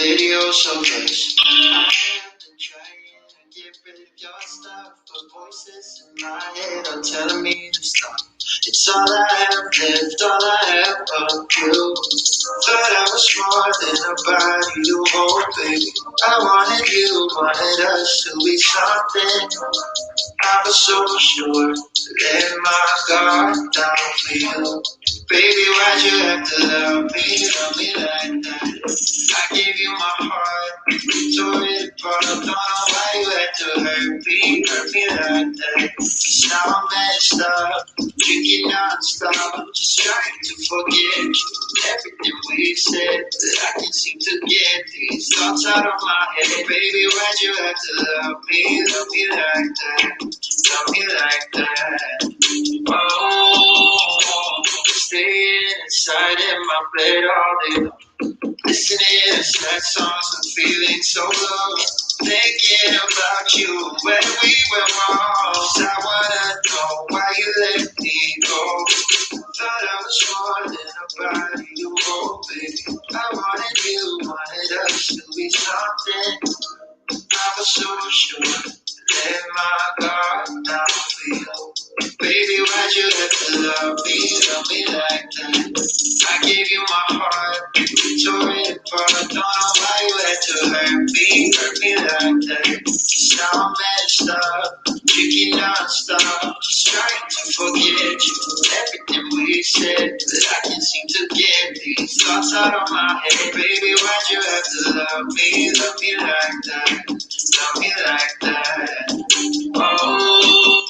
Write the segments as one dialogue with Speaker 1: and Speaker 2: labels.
Speaker 1: video so just I have been trying to get rid of your stuff, but voices in my head are telling me to stop. It's all I have left, all I have of you. Thought I was more than a body to hold, baby. I wanted you, wanted us to be something. I was so sure to let my guard down for you. Baby, why'd you have to love me like that? I gave you my heart, tore it apart. Don't know why you had to hurt me like that. 'Cause now I'm messed up, drinking non-stop, just trying to forget you. Everything we said, but I can't seem to get these thoughts out of my head. Baby, why'd you have to love me like that? Love me like that. Oh, staying inside in my bed all day long. Listening to sad songs and feeling so low. Thinking about you when we were wrong. I wanna know why you let me go. Thought I was more than a body to hold, baby. I wanted you, wanted us to be something. I was so sure. Let my guard down for you. Baby, why'd you have to love me like that? I gave you my heart, tore it apart. Don't know why you had to hurt me like that. 'Cause now I'm messed up, drinking non-stop, just trying to forget you. Everything we said, but I can't seem to get these thoughts out of my head. Baby, why'd you have to love me like that? Love me like that. Oh.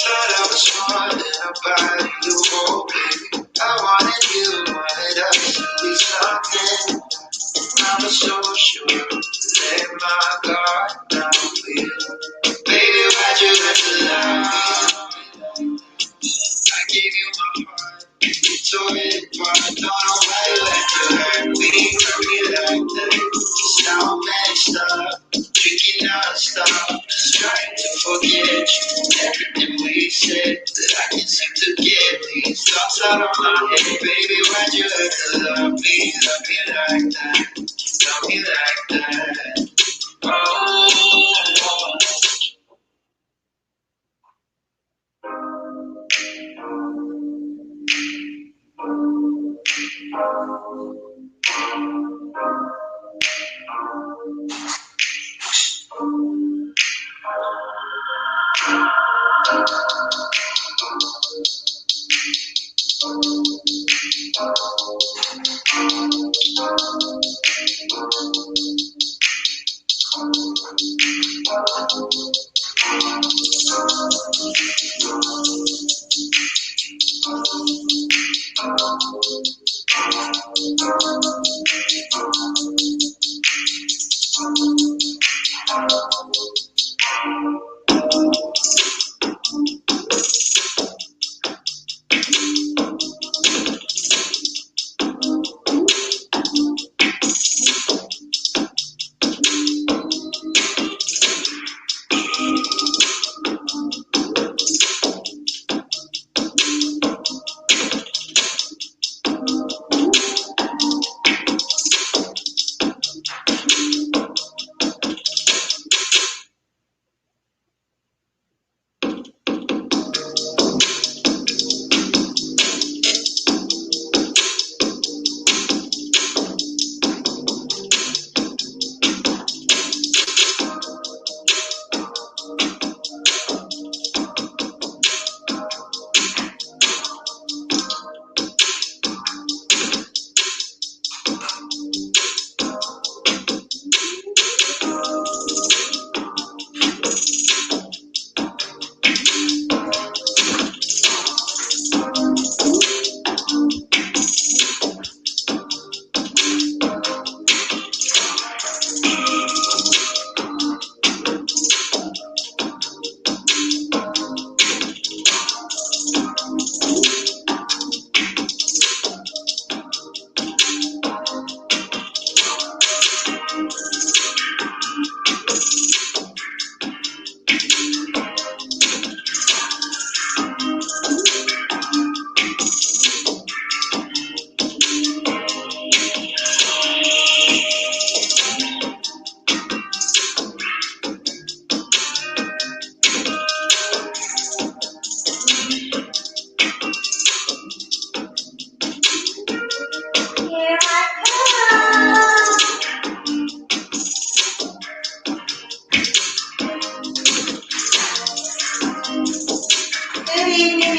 Speaker 1: Thought I was more than a body to hold, baby. I wanted you, wanted us to be something. I was so sure, let my guard down for you. Baby, why'd you have to lie? I gave you my heart, you tore it apart. Don't know why you had to hurt me like that. Just now I'm messed up, drinking non-stop, just trying to forget you. Everything we said, but I can't seem to get these thoughts out of my head. Baby, why'd you have to love me like that? Love me like that. Oh.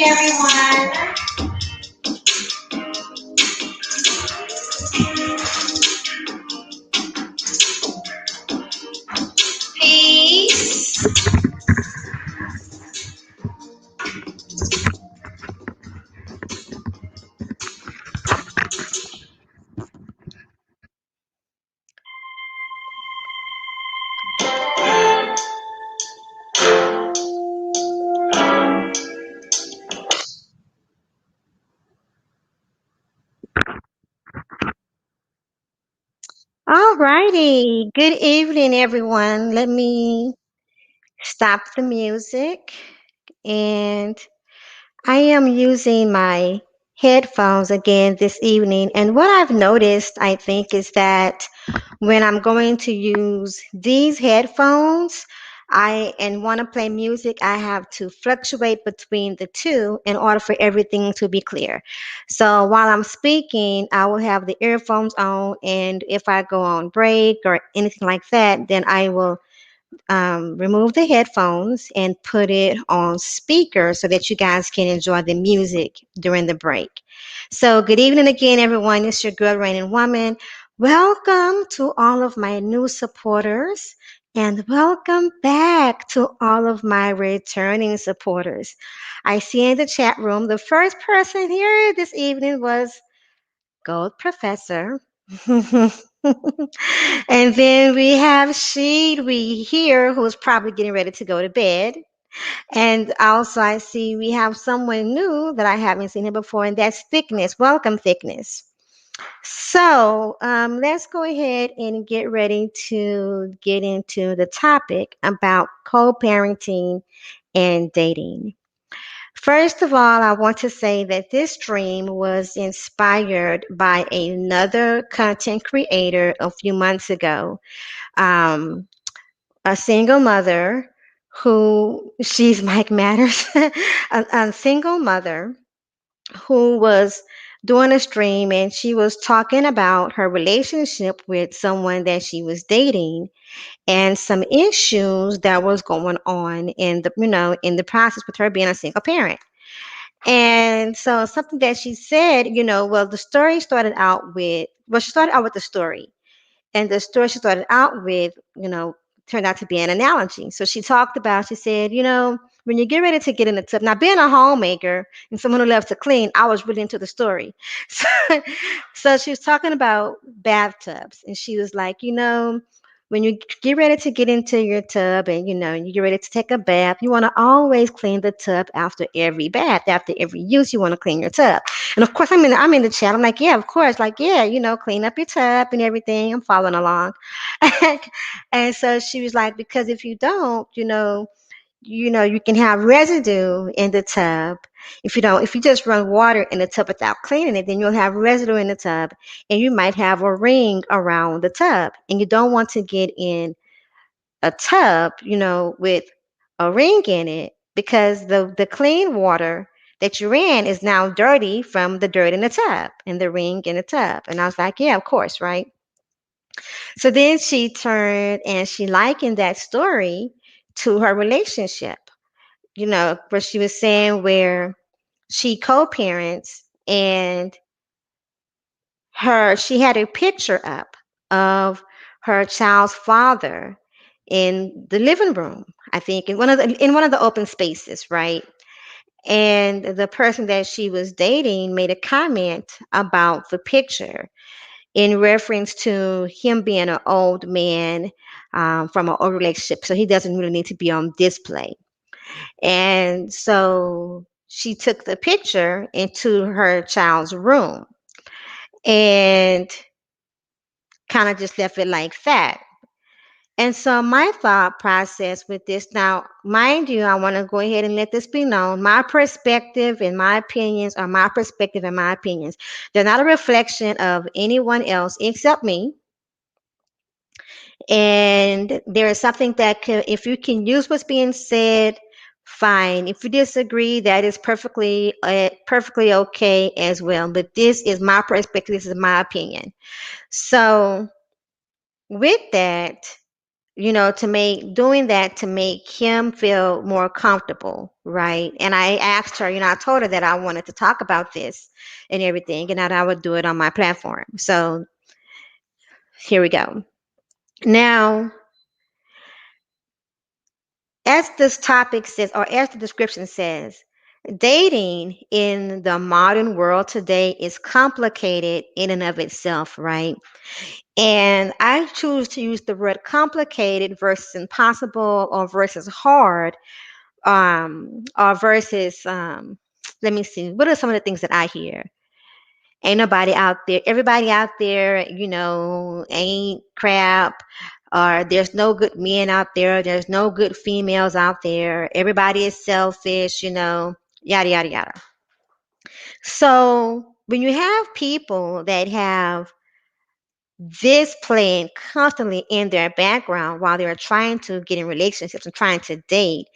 Speaker 1: everyone. Peace. All righty. Good evening, everyone. Let me stop the music. And I am using my headphones again this evening. And what I've noticed, I think, is that when I'm going to use these headphones, I and want to play music, I have to fluctuate between the two in order for everything to be clear. So while I'm speaking, I will have the earphones on, and if I go on break or anything like that, then I will remove the headphones and put it on speaker so that you guys can enjoy the music during the break. So, good evening again, everyone. It's your girl, Rain and Woman. Welcome to all of my new supporters, and welcome back to all of my returning supporters. I see in the chat room the first person here this evening was Gold Professor. And then we have Sheed we here who's probably getting ready to go to bed. And also I see we have someone new that I haven't seen here before, and that's Thickness. Welcome, Thickness. So let's go ahead and get ready to get into the topic about co-parenting and dating. First of all, I want to say that this stream was inspired by another content creator a few months ago, um, a single mother who she's Mike Matters, a single mother who was doing a stream and she was talking about her relationship with someone that she was dating and some issues that was going on in the in the process with her being a single parent. And so something that she said, well, the story started out with, well, she started out with the story. And the story she started out with, turned out to be an analogy. So she talked about, she said, when you get ready to get in the tub, now being a homemaker and someone who loves to clean, I was really into the story. So, so she was talking about bathtubs. And she was like, when you get ready to get into your tub and you get ready to take a bath, you want to always clean the tub after every bath, after every use. You want to clean your tub, and of course I'm in the chat. I'm like, yeah, of course, like yeah, clean up your tub and everything. I'm following along, and so she was like, because if you don't, you can have residue in the tub. If you just run water in the tub without cleaning it, then you'll have residue in the tub, and you might have a ring around the tub, and you don't want to get in a tub, with a ring in it because the clean water that you ran is now dirty from the dirt in the tub and the ring in the tub. And I was like, yeah, of course, right? So then she turned and she likened that story to her relationship, where she was saying where she co-parents and she had a picture up of her child's father in the living room, I think in one of the open spaces, right? And the person that she was dating made a comment about the picture in reference to him being an old man, from an old relationship, so he doesn't really need to be on display. And so she took the picture into her child's room and kind of just left it like that. And so my thought process with this, now, mind you, I want to go ahead and let this be known. My perspective and my opinions are my perspective and my opinions. They're not a reflection of anyone else except me. And there is something that if you can use what's being said, fine. If you disagree, that is perfectly okay as well. But this is my perspective. This is my opinion. So with that, to make doing that to make him feel more comfortable, right? And I asked her, I told her that I wanted to talk about this and everything, and that I would do it on my platform. So here we go. Now, as this topic says, or as the description says, dating in the modern world today is complicated in and of itself, right? And I choose to use the word complicated versus impossible or versus hard, or versus, let me see, what are some of the things that I hear? Ain't nobody out there, everybody out there, ain't crap, or there's no good men out there's no good females out there, everybody is selfish, yada, yada, yada. So when you have people that have this playing constantly in their background while they're trying to get in relationships and trying to date.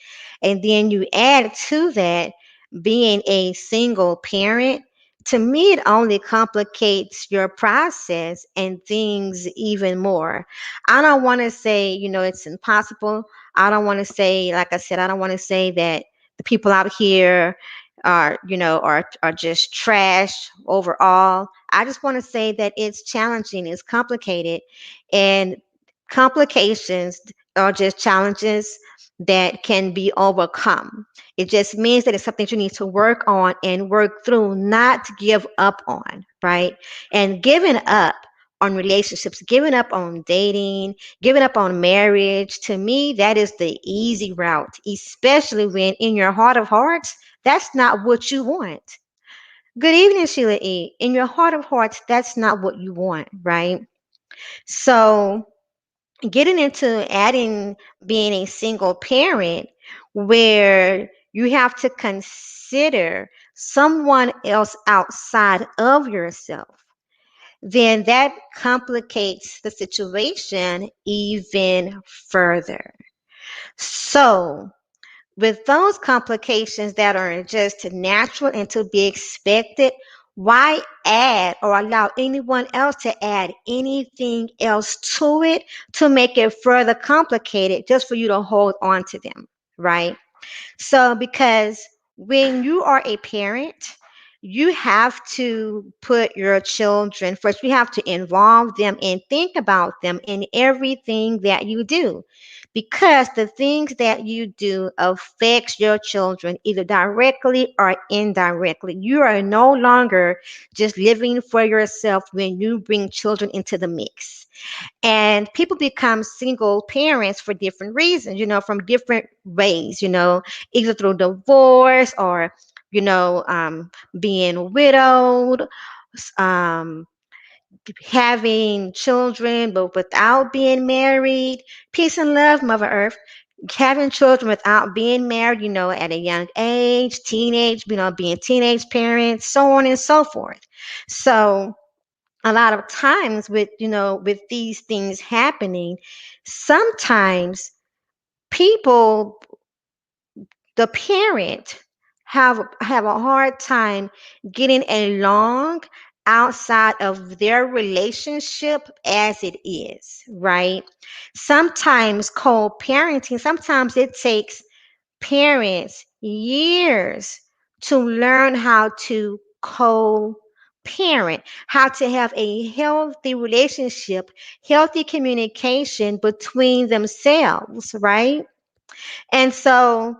Speaker 1: And then you add to that being a single parent. To me, it only complicates your process and things even more. I don't want to say, it's impossible. I don't want to say, like I said, I don't want to say that the people out here are just trash overall. I just want to say that it's challenging, it's complicated, and complications are just challenges that can be overcome. It just means that it's something you need to work on and work through, not to give up on, right? And giving up on relationships, giving up on dating, giving up on marriage, to me, that is the easy route, especially when in your heart of hearts, that's not what you want. Good evening, Sheila E. In your heart of hearts, that's not what you want, right? So, getting into adding being a single parent where you have to consider someone else outside of yourself, then that complicates the situation even further. So, with those complications that are just natural and to be expected, why add or allow anyone else to add anything else to it to make it further complicated just for you to hold on to them, right? So, because when you are a parent, you have to put your children first. You have to involve them and think about them in everything that you do. Because the things that you do affects your children either directly or indirectly. You are no longer just living for yourself when you bring children into the mix. And people become single parents for different reasons, from different ways, either through divorce or, being widowed, um, having children but without being married. Peace and love, Mother Earth. Having children without being married, at a young age, teenage, being teenage parents, so on and so forth. So, a lot of times with these things happening, sometimes people, the parent, have a hard time getting along outside of their relationship as it is, right? Sometimes co-parenting, sometimes it takes parents years to learn how to co-parent, how to have a healthy relationship, healthy communication between themselves, right? And so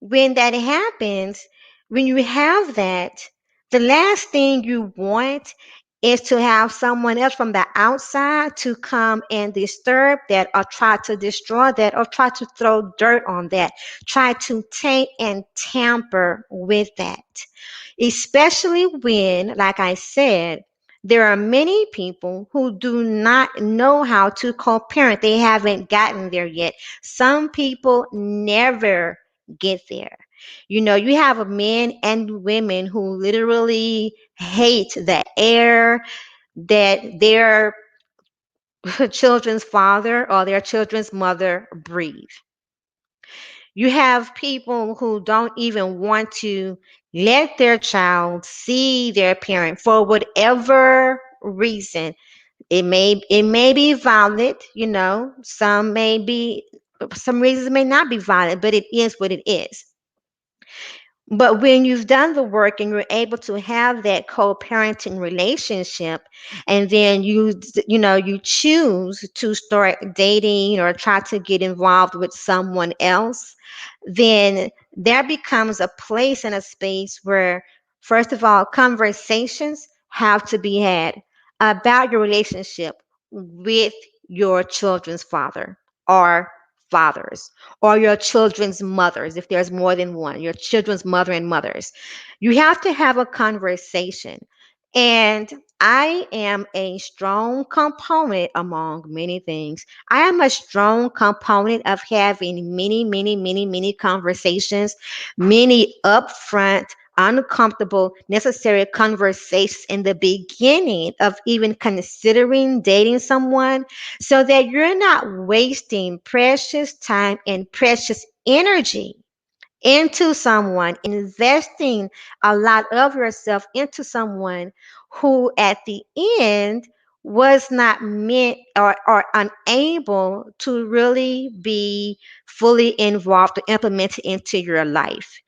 Speaker 1: when that happens, when you have that, the last thing you want is to have someone else from the outside to come and disturb that or try to destroy that or try to throw dirt on that, try to taint and tamper with that. Especially when, like I said, there are many people who do not know how to co-parent. They haven't gotten there yet. Some people never get there. You have men and women who literally hate the air that their children's father or their children's mother breathe. You have people who don't even want to let their child see their parent for whatever reason.
Speaker 2: It may be valid, some reasons may not be valid, but it is what it is. But when you've done the work and you're able to have that co-parenting relationship, and then you choose to start dating or try to get involved with someone else, then there becomes a place and a space where, first of all, conversations have to be had about your relationship with your children's father or fathers, or your children's mothers, if there's more than one, your children's mother and mothers. You have to have a conversation. And I am a strong component among many things. I am a strong component of having many, many, many, many conversations, many upfront, uncomfortable, necessary conversations in the beginning of even considering dating someone, so that you're not wasting precious time and precious energy into someone, investing a lot of yourself into someone who at the end was not meant or unable to really be fully involved or implemented into your life.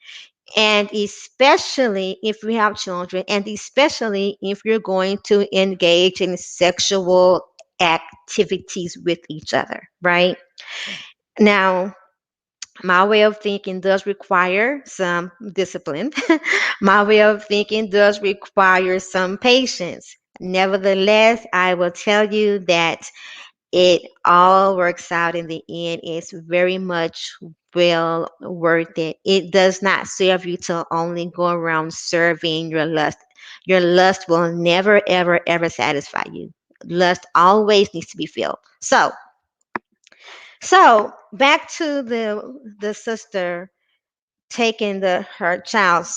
Speaker 2: And especially if you have children, and especially if you're going to engage in sexual activities with each other, right? Now, my way of thinking does require some discipline. My way of thinking does require some patience. Nevertheless, I will tell you that it all works out in the end. It's very much well worth it. It does not serve you to only go around serving your lust. Your lust will never, ever, ever satisfy you. Lust always needs to be filled. So back to the sister taking her child's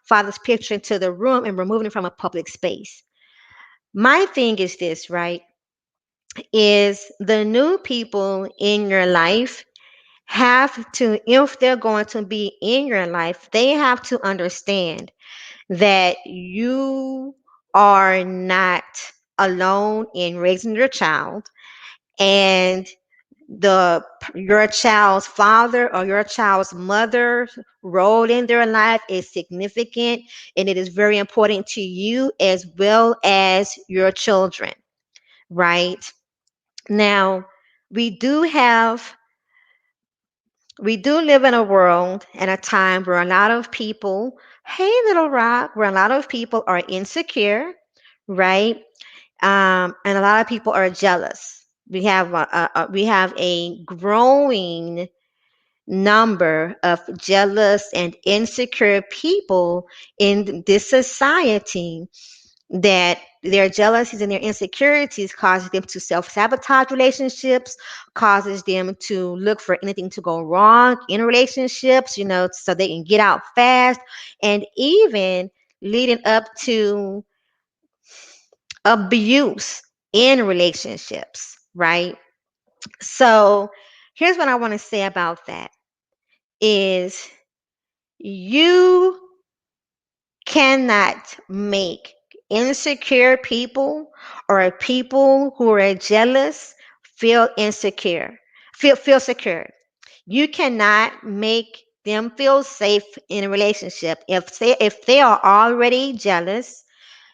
Speaker 2: father's picture into the room and removing it from a public space. My thing is this, right? Is the new people in your life have to, if they're going to be in your life, they have to understand that you are not alone in raising your child, and the your child's father or your child's mother role in their life is significant, and it is very important to you as well as your children, right? Now, we do have we do live in a world and a time where a lot of people, hey little rock, where a lot of people are insecure, right? And a lot of people are jealous. We have a growing number of jealous and insecure people in this society, that their jealousies and their insecurities causes them to self-sabotage relationships, causes them to look for anything to go wrong in relationships, so they can get out fast, and even leading up to abuse in relationships, right? So here's what I want to say about that is, you cannot make insecure people or people who are jealous feel insecure, feel secure. You cannot make them feel safe in a relationship if they are already jealous,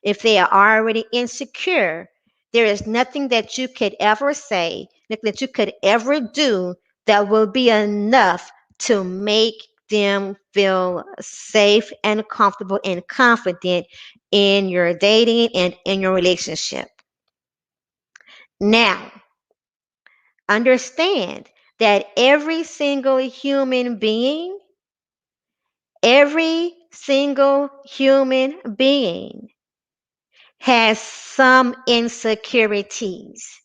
Speaker 2: if they are already insecure. There is nothing that you could ever say, nothing that you could ever do that will be enough to make them feel safe and comfortable and confident in your dating and in your relationship. Now, understand that every single human being has some insecurities.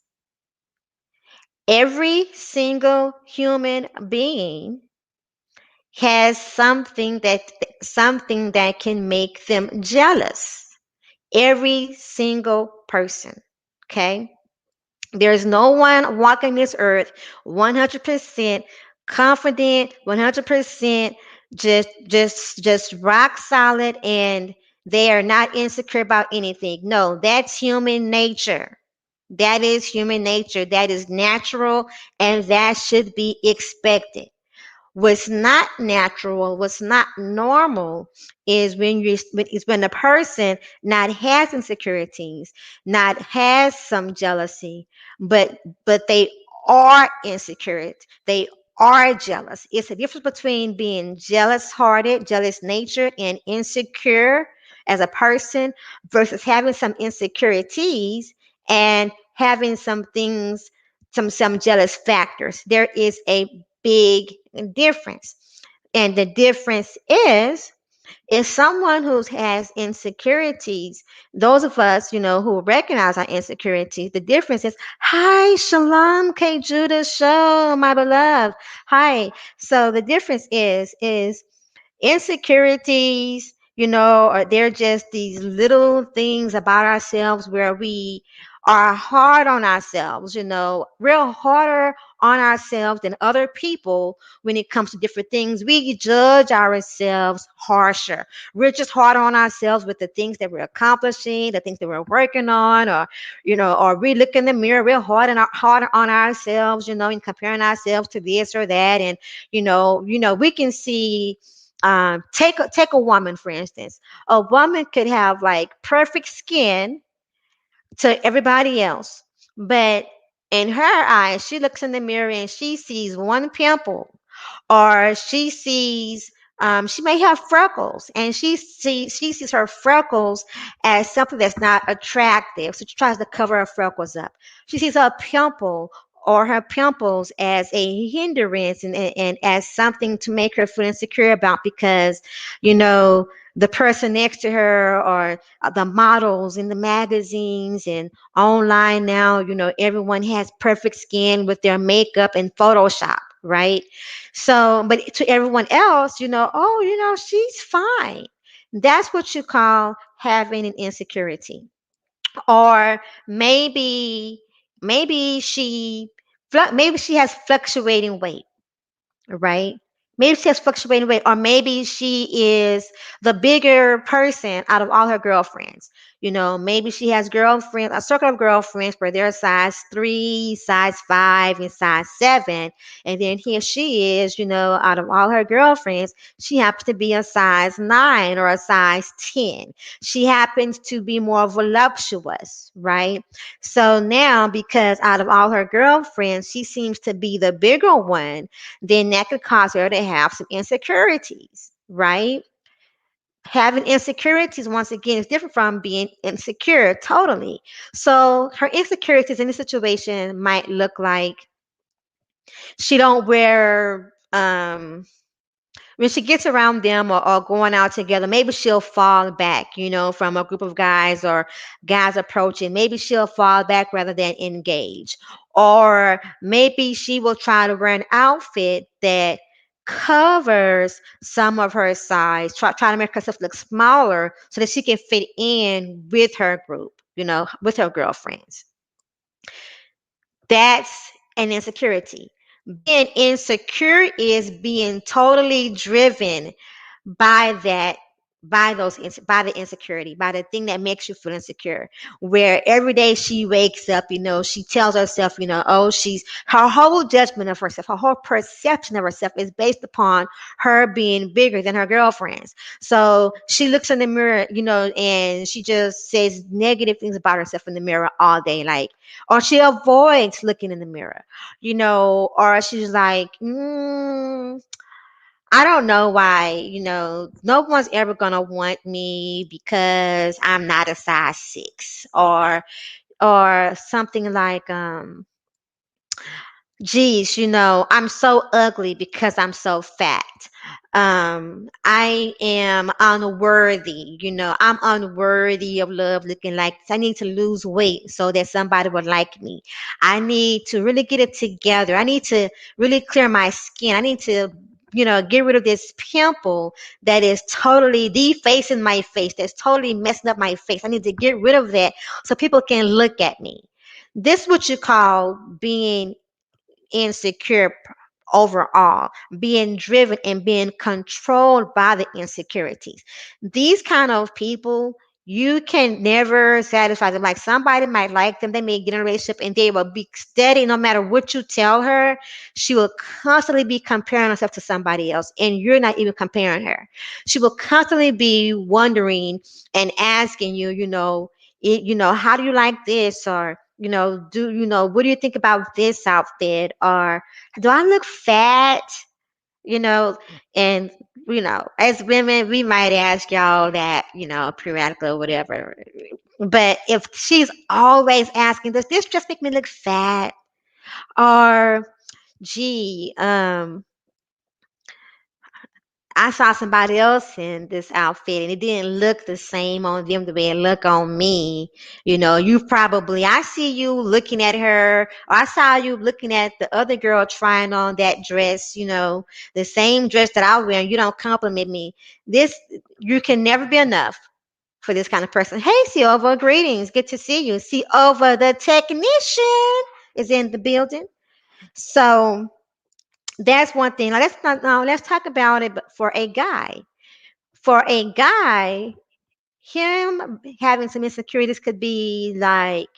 Speaker 2: Every single human being has something that can make them jealous. Every single person. Okay? There's no one walking this earth 100% confident, 100% just rock solid and They are not insecure about anything. No, that's human nature. That is human nature. That is natural, and that should be expected. What's not natural, what's not normal is when a person not has insecurities, not has some jealousy, but they are insecure. They are jealous. It's a difference between being jealous hearted, jealous natured, and insecure as a person versus having some insecurities and having some things, some jealous factors. There is a big difference. And the difference is someone who has insecurities, those of us, who recognize our insecurities, the difference is, hi, Shalom, K. Judah, show, my beloved. Hi. So the difference is insecurities, or they're just these little things about ourselves where we are hard on ourselves, real harder on ourselves than other people when it comes to different things. We judge ourselves harsher. We're just hard on ourselves with the things that we're accomplishing, the things that we're working on, or we look in the mirror real hard on ourselves, and comparing ourselves to this or that. And, we can see take a woman, for instance. A woman could have like perfect skin to everybody else, but in her eyes, she looks in the mirror and she sees one pimple, or she may have freckles, and she sees her freckles as something that's not attractive, so she tries to cover her freckles up. She sees her pimple or her pimples as a hindrance, and as something to make her feel insecure about, because the person next to her, or the models in the magazines and online now, everyone has perfect skin with their makeup and Photoshop, right? So, but to everyone else, oh, she's fine. That's what you call having an insecurity. Or maybe maybe she has fluctuating weight, right? Maybe she has fluctuating weight, or maybe she is the bigger person out of all her girlfriends. Maybe she has girlfriends, a circle of girlfriends where they're size 3, size 5, and size 7. And then here she is, out of all her girlfriends, she happens to be a size 9 or a size 10. She happens to be more voluptuous, right? So now, because out of all her girlfriends, she seems to be the bigger one, then that could cause her to have some insecurities, right? Having insecurities, once again, is different from being insecure totally. So her insecurities in this situation might look like she don't wear when she gets around them, or going out together, maybe she'll fall back, from a group of guys, or guys approaching. Maybe she'll fall back rather than engage. Or maybe she will try to wear an outfit that covers some of her size, try to make herself look smaller so that she can fit in with her group, with her girlfriends. That's an insecurity. Being insecure is being totally driven by that, by the insecurity, by the thing that makes you feel insecure. Where every day she wakes up, she tells herself, oh, she's her whole judgment of herself, her whole perception of herself is based upon her being bigger than her girlfriends. So she looks in the mirror, and she just says negative things about herself in the mirror all day, like, or she avoids looking in the mirror, or she's like, I don't know why, no one's ever gonna want me because I'm not a size 6, or something like, geez, I'm so ugly because I'm so fat. I am unworthy, I'm unworthy of love looking like this. I need to lose weight so that somebody would like me. I need to really get it together. I need to really clear my skin. I need to, get rid of this pimple that is totally defacing my face, that's totally messing up my face. I need to get rid of that so people can look at me. This is what you call being insecure, overall, being driven and being controlled by the insecurities. These kind of people, you can never satisfy them. Like somebody might like them, they may get in a relationship and they will be steady no matter what you tell her. She will constantly be comparing herself to somebody else, and you're not even comparing her. She will constantly be wondering and asking you, how do you like this? Or, what do you think about this outfit? Or do I look fat? You know, and as women, we might ask y'all that, periodically or whatever. But if she's always asking, does this just make me look fat? Or, gee, I saw somebody else in this outfit and it didn't look the same on them the way it looked on me. I see you looking at her, or I saw you looking at the other girl trying on that dress, the same dress that I wear, and you don't compliment me. This, you can never be enough for this kind of person. Hey, Silva, greetings. Good to see you. Silva, the technician, is in the building. So, that's one thing. Now let's talk about it for a guy. For a guy, him having some insecurities could be like,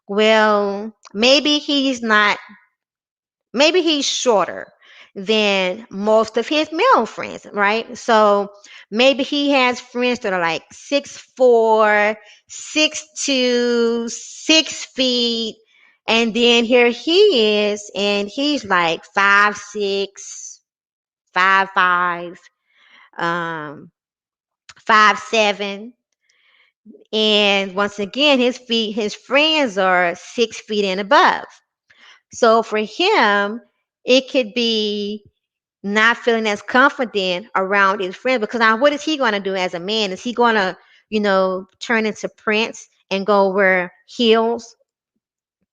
Speaker 2: well, maybe he's shorter than most of his male friends, right? So maybe he has friends that are like 6'4", 6'2", 6 feet, and then here he is, and he's like 5'6", 5'5", um, 5'7", and once again, his friends are 6 feet and above. So for him, it could be not feeling as confident around his friends, because now what is he going to do as a man? Is he going to, turn into Prince and go wear heels?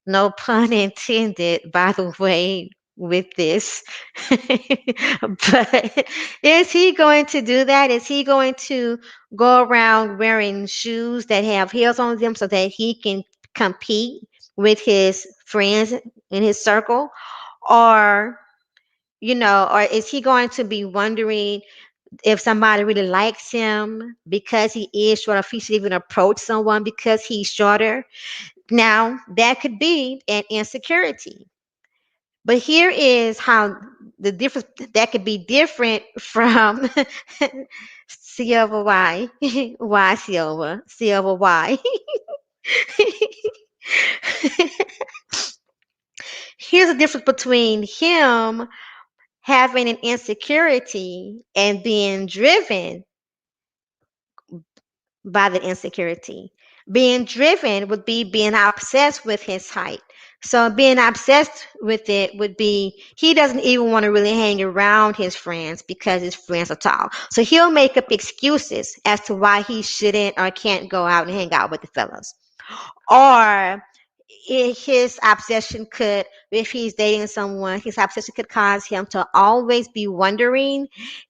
Speaker 2: No pun intended, by the way, with this. But is he going to do that? Is he going to go around wearing shoes that have heels on them so that he can compete with his friends in his circle? Or, or is he going to be wondering if somebody really likes him because he is short, or if he should even approach someone because he's shorter? Now, that could be an insecurity. But here is how the difference that could be different from Silva Y. Why Silva? Silva Y. Here's the difference between him having an insecurity and being driven by the insecurity. Being driven would be being obsessed with his height. So being obsessed with it would be he doesn't even want to really hang around his friends because his friends are tall. So he'll make up excuses as to why he shouldn't or can't go out and hang out with the fellows. Or his obsession could, if he's dating someone, his obsession could cause him to always be wondering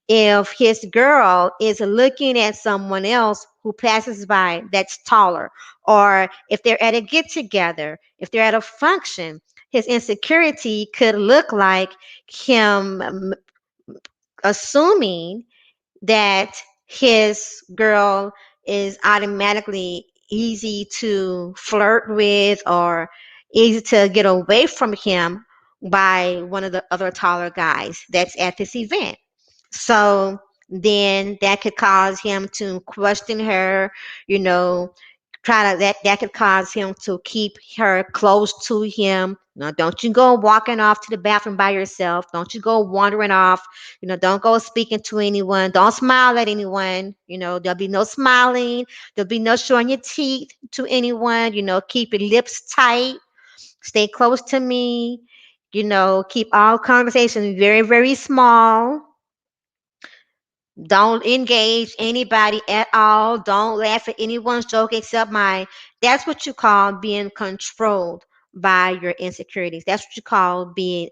Speaker 2: if his girl is looking at someone else who passes by that's taller, or if they're at a get together, if they're at a function. His insecurity could look like him assuming that his girl is automatically easy to flirt with or easy to get away from him by one of the other taller guys that's at this event. So then that could cause him to question her, you know, that could cause him to keep her close to him. No, don't you go walking off to the bathroom by yourself. Don't you go wandering off. Don't go speaking to anyone. Don't smile at anyone. There'll be no smiling. There'll be no showing your teeth to anyone. Keep your lips tight. Stay close to me. Keep all conversations very, very small. Don't engage anybody at all. Don't laugh at anyone's joke except mine. That's what you call being controlled by your insecurities. That's what you call being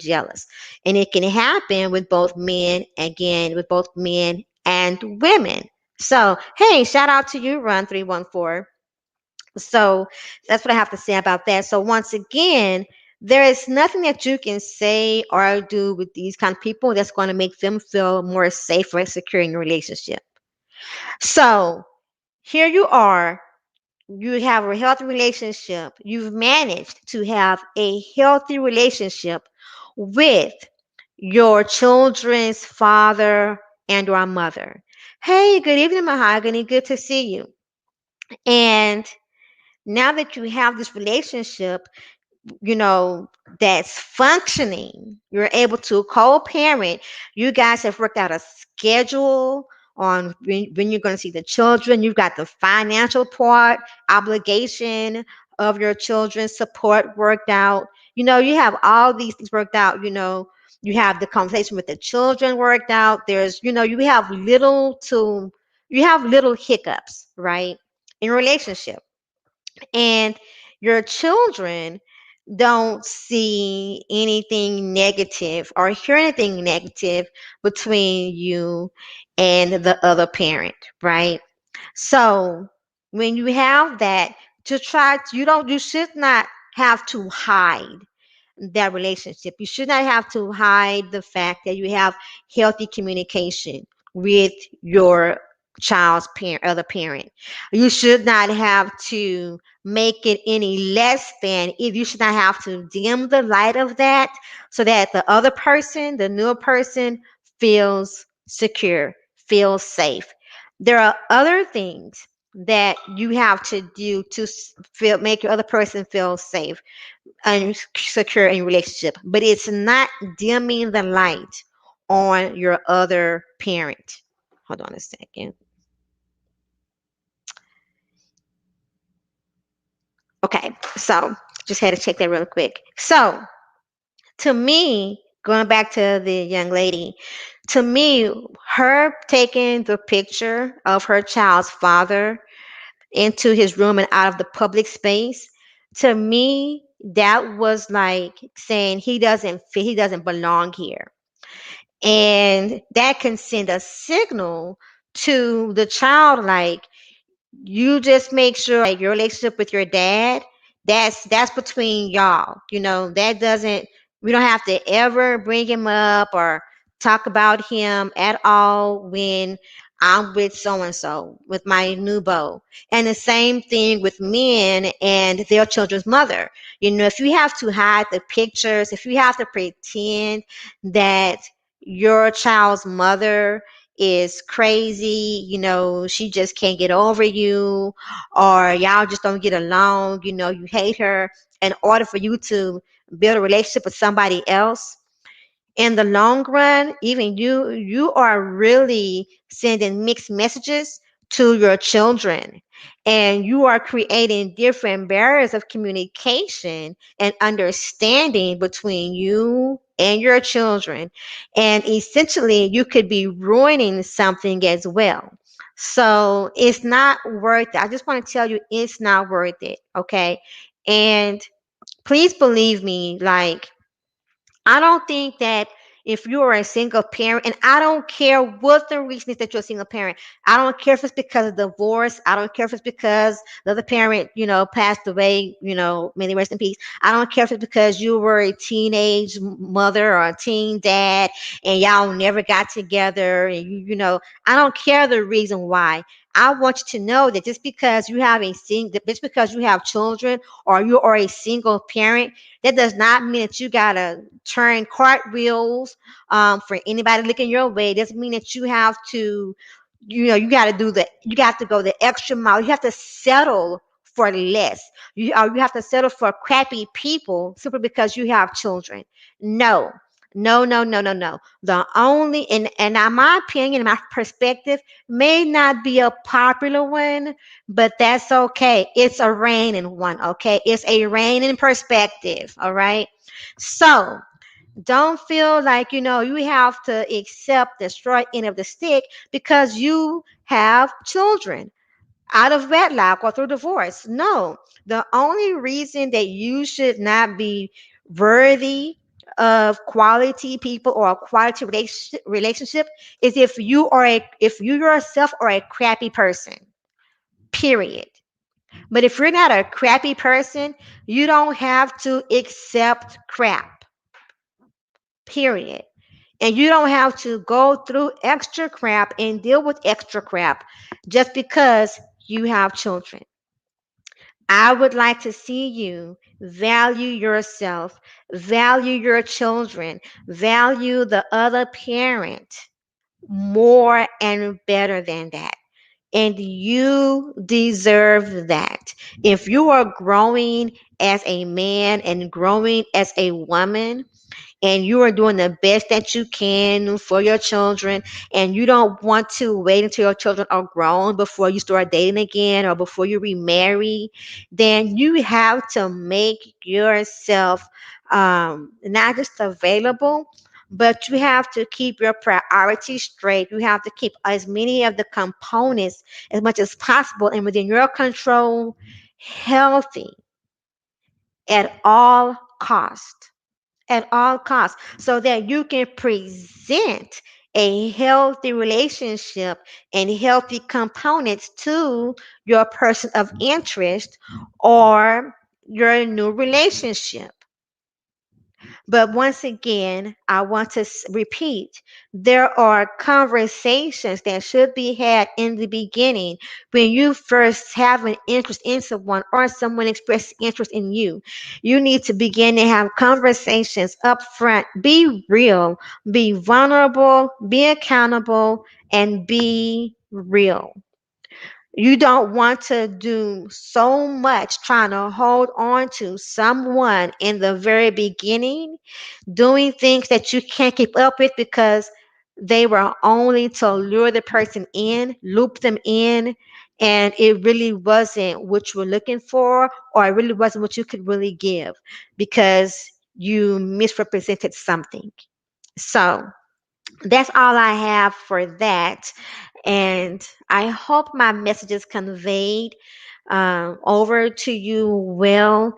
Speaker 2: jealous. And it can happen with both men, again, with both men and women. So, hey, shout out to you, Run 314. So that's what I have to say about that. So once again, There is nothing that you can say or do with these kind of people that's going to make them feel more safe or secure in your relationship. So here you are, you have a healthy relationship. You've managed to have a healthy relationship with your children's father and or mother. Hey, good evening, Mahogany. Good to see you. And now that you have this relationship, you know, that's functioning, you're able to co-parent. You guys have worked out a schedule on when you're going to see the children. You've got the financial part, obligation of your children's support worked out. You have all these things worked out. You have the conversation with the children worked out. You have little hiccups, right, in relationship. And your children don't see anything negative or hear anything negative between you and the other parent, right? So when you have that, you should not have to hide that relationship. You should not have to hide the fact that you have healthy communication with your child's other parent. You should not have to make it any less than, if you should not have to dim the light of that so that the other person, the newer person, feels secure, feels safe. There are other things that you have to do to make your other person feel safe and secure in relationship, but it's not dimming the light on your other parent. Hold on a second. Okay, so just had to check that real quick. So to me, going back to the young lady, to me, her taking the picture of her child's father into his room and out of the public space, to me, that was like saying he doesn't belong here. And that can send a signal to the child, like, you just make sure, like, your relationship with your dad, that's between y'all. That doesn't we don't have to ever bring him up or talk about him at all when I'm with so and so, with my new beau. And the same thing with men and their children's mother. If you have to hide the pictures, if you have to pretend that your child's mother is crazy, she just can't get over you, or y'all just don't get along, you hate her, in order for you to build a relationship with somebody else, in the long run, even you are really sending mixed messages to your children, and you are creating different barriers of communication and understanding between you and your children, and essentially you could be ruining something as well. So it's not worth it. I just want to tell you, it's not worth it. Okay. And please believe me, like, I don't think that if you are a single parent, and I don't care what the reason is that you're a single parent, I don't care if it's because of divorce, I don't care if it's because the other parent, passed away, may they rest in peace. I don't care if it's because you were a teenage mother or a teen dad and y'all never got together, and I don't care the reason why. I want you to know that just because you have children or you are a single parent, that does not mean that you gotta turn cartwheels for anybody looking your way. It doesn't mean that you have to, you got to go the extra mile. You have to settle for less. You have to settle for crappy people simply because you have children. No. No, no, no, no, no. The only, and in my opinion, my perspective, may not be a popular one, but that's okay. It's a reigning one, okay? It's a reigning perspective, all right? So don't feel like, you have to accept the short end of the stick because you have children out of wedlock or through divorce. No, the only reason that you should not be worthy of quality people or a quality relationship is if you yourself are a crappy person. Period. But if you're not a crappy person, you don't have to accept crap, period. And you don't have to go through extra crap and deal with extra crap just because you have children. I would like to see you value yourself, value your children, value the other parent more and better than that. And you deserve that. If you are growing as a man and growing as a woman, and you are doing the best that you can for your children, and you don't want to wait until your children are grown before you start dating again or before you remarry, then you have to make yourself not just available, but you have to keep your priorities straight. You have to keep as many of the components as much as possible and within your control healthy at all costs, at all costs, so that you can present a healthy relationship and healthy components to your person of interest or your new relationship. But once again, I want to repeat, there are conversations that should be had in the beginning when you first have an interest in someone or someone expresses interest in you. You need to begin to have conversations up front. Be real, be vulnerable, be accountable, and be real. You don't want to do so much trying to hold on to someone in the very beginning, doing things that you can't keep up with because they were only to lure the person in, loop them in, and it really wasn't what you were looking for, or it really wasn't what you could really give because you misrepresented something. So that's all I have for that. And I hope my message is conveyed over to you well.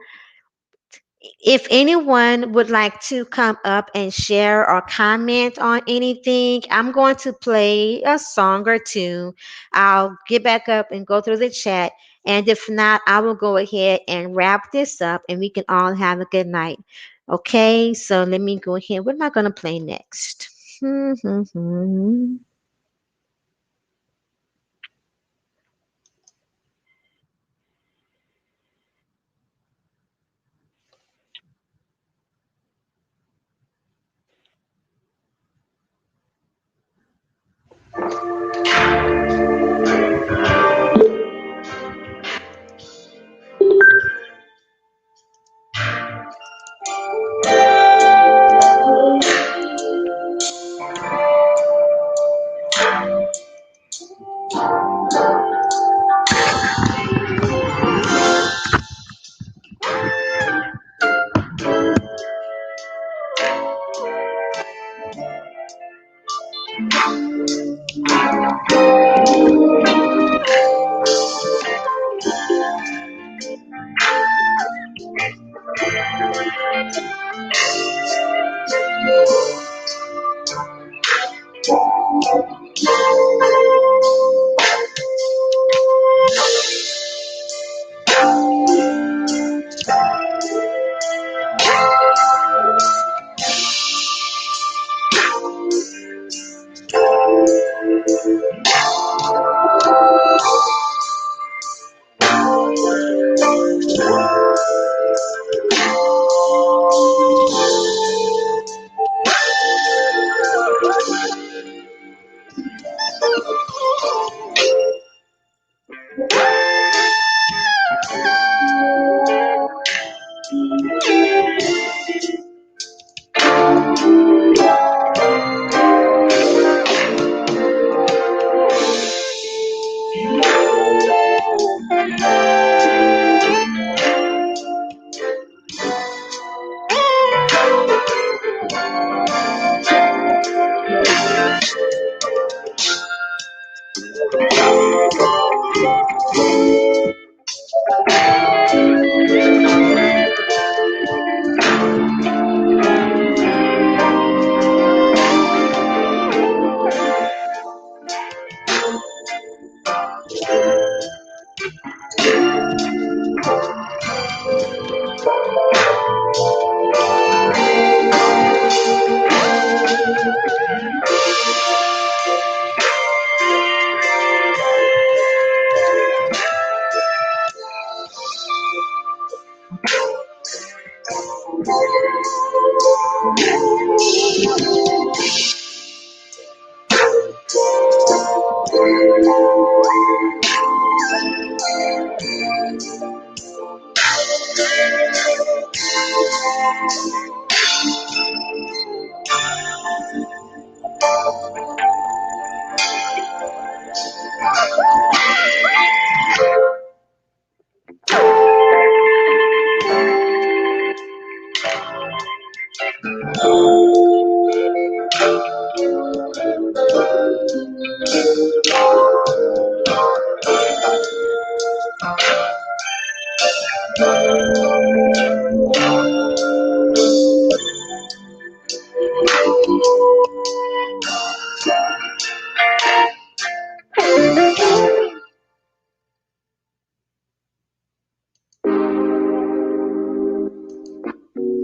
Speaker 2: If anyone would like to come up and share or comment on anything, I'm going to play a song or two. I'll get back up and go through the chat. And if not, I will go ahead and wrap this up and we can all have a good night. Okay, so let me go ahead. What am I going to play next?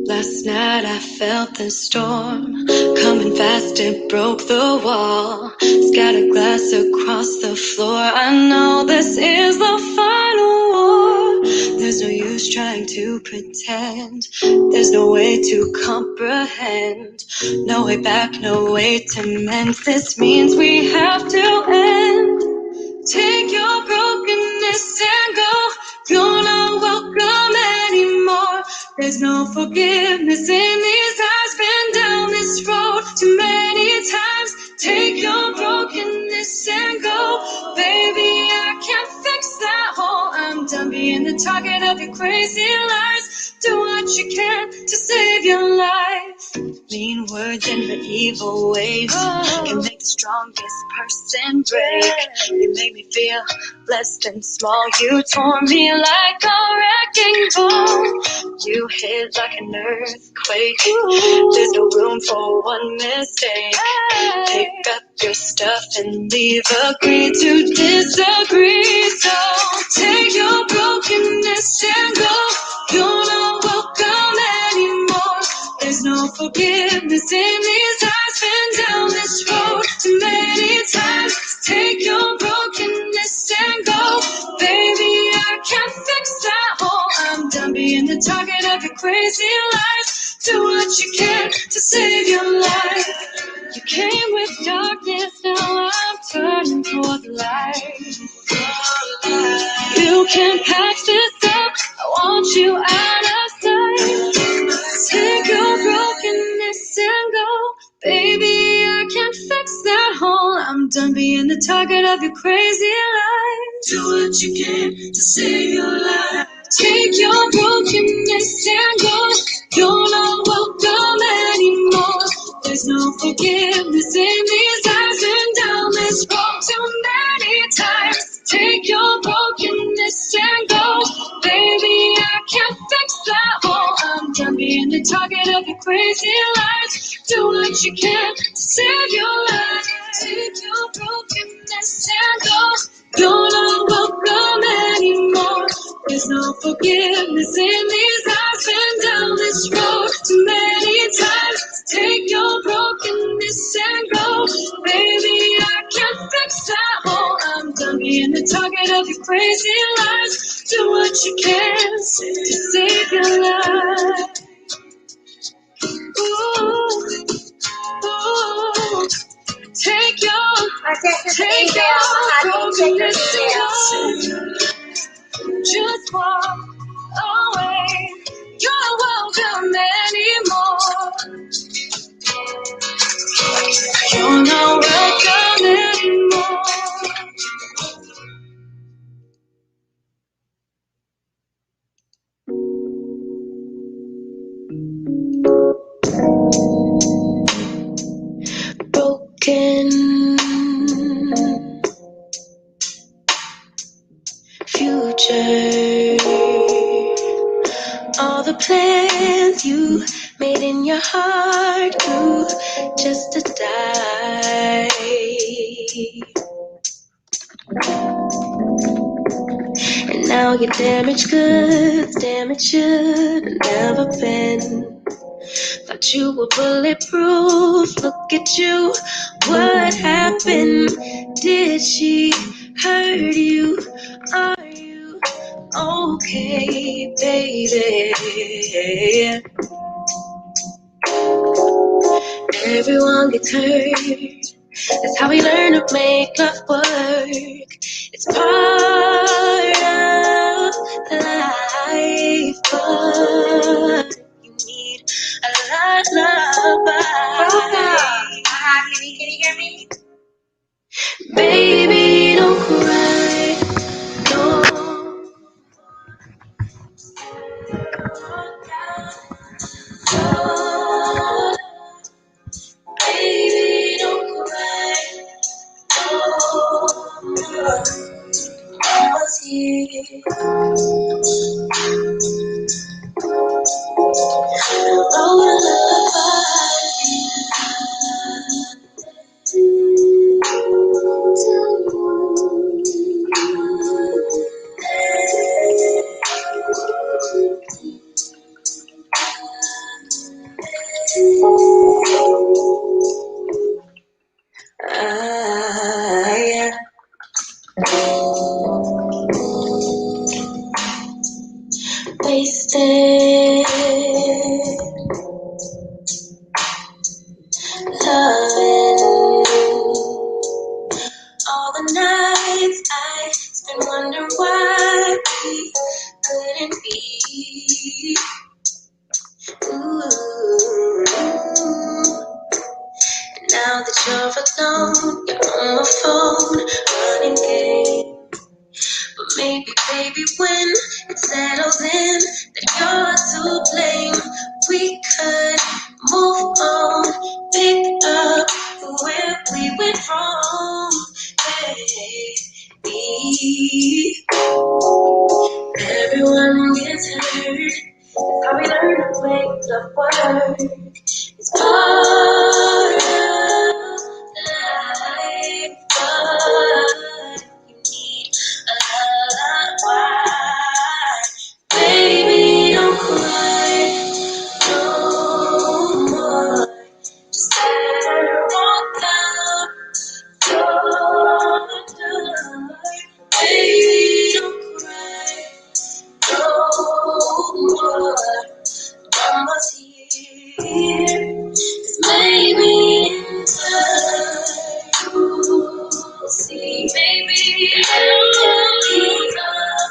Speaker 1: Last night I felt the storm coming fast, it broke the wall, scattered glass across the floor. I know this is the final war. There's no use trying to pretend, there's no way to comprehend, no way back, no way to mend. This means we have to end. Take your brokenness and go. You're not welcome anymore. There's no forgiveness in these eyes. Been down this road too many times. Take your brokenness and go. Baby, I can't fix that hole. I'm done being the target of your crazy lies. Do what you can to save your life. Mean words and the evil ways can make the strongest person break. They make me feel less than small. You tore me like a wrecking ball. You hit like an earthquake. There's no room for one mistake. Pick up your stuff and leave. Agree to disagree. So take your brokenness and go. You're not welcome anymore. There's no forgiveness in these eyes. Been down this road too many times. Take your brokenness and go. Baby, I can't fix that hole. I'm done being the target of your crazy lies. Do what you can to save your life. You came with darkness, now I'm turning toward the light. You can patch this up, I want you out of sight. Take your brokenness and go. Baby, I can't fix that hole. I'm done being the target of your crazy lies. Do what you can to save your life. Take your brokenness and go. You're not welcome anymore. There's no forgiveness in these eyes. Been down this road too many times. Take your brokenness and go. Baby, I can't fix that hole. I'm done being the target of your crazy lies. Do what you can to save your life. Take your brokenness and go. You're not welcome anymore. There's no forgiveness in these eyes. Been down this road too many times. Take your brokenness and go. Baby, I can't fix that hole. I'm done being the target of your crazy lies. Do what you can to save your life. Ooh, ooh. Take your brokenness and go. Just walk away. You're not welcome anymore. You're not welcome anymore. Broken future. All the plans you made in your heart grew just to die. And now your damaged goods, damage should have never been. Thought you were bulletproof, look at you, what happened? Did she hurt you? Are you okay, baby? Everyone gets hurt, that's how we learn to make love work. It's part of life, but you need a lullaby. Can you hear me? Baby, don't cry. Wasted loving all the nights I spent wondering why we couldn't be. Ooh. Now that you're alone, you're on my phone, running game. But maybe, baby, when it settles in that you're to blame, we could move on, pick up where we went wrong, baby. Everyone gets hurt. How we learn to make love work. It's part of life, but you need a lullaby. Baby, don't cry no more. Just let her walk out your door. Baby, don't cry no more. Mama's here. 'Cause maybe in time you'll see. Maybe I'll be all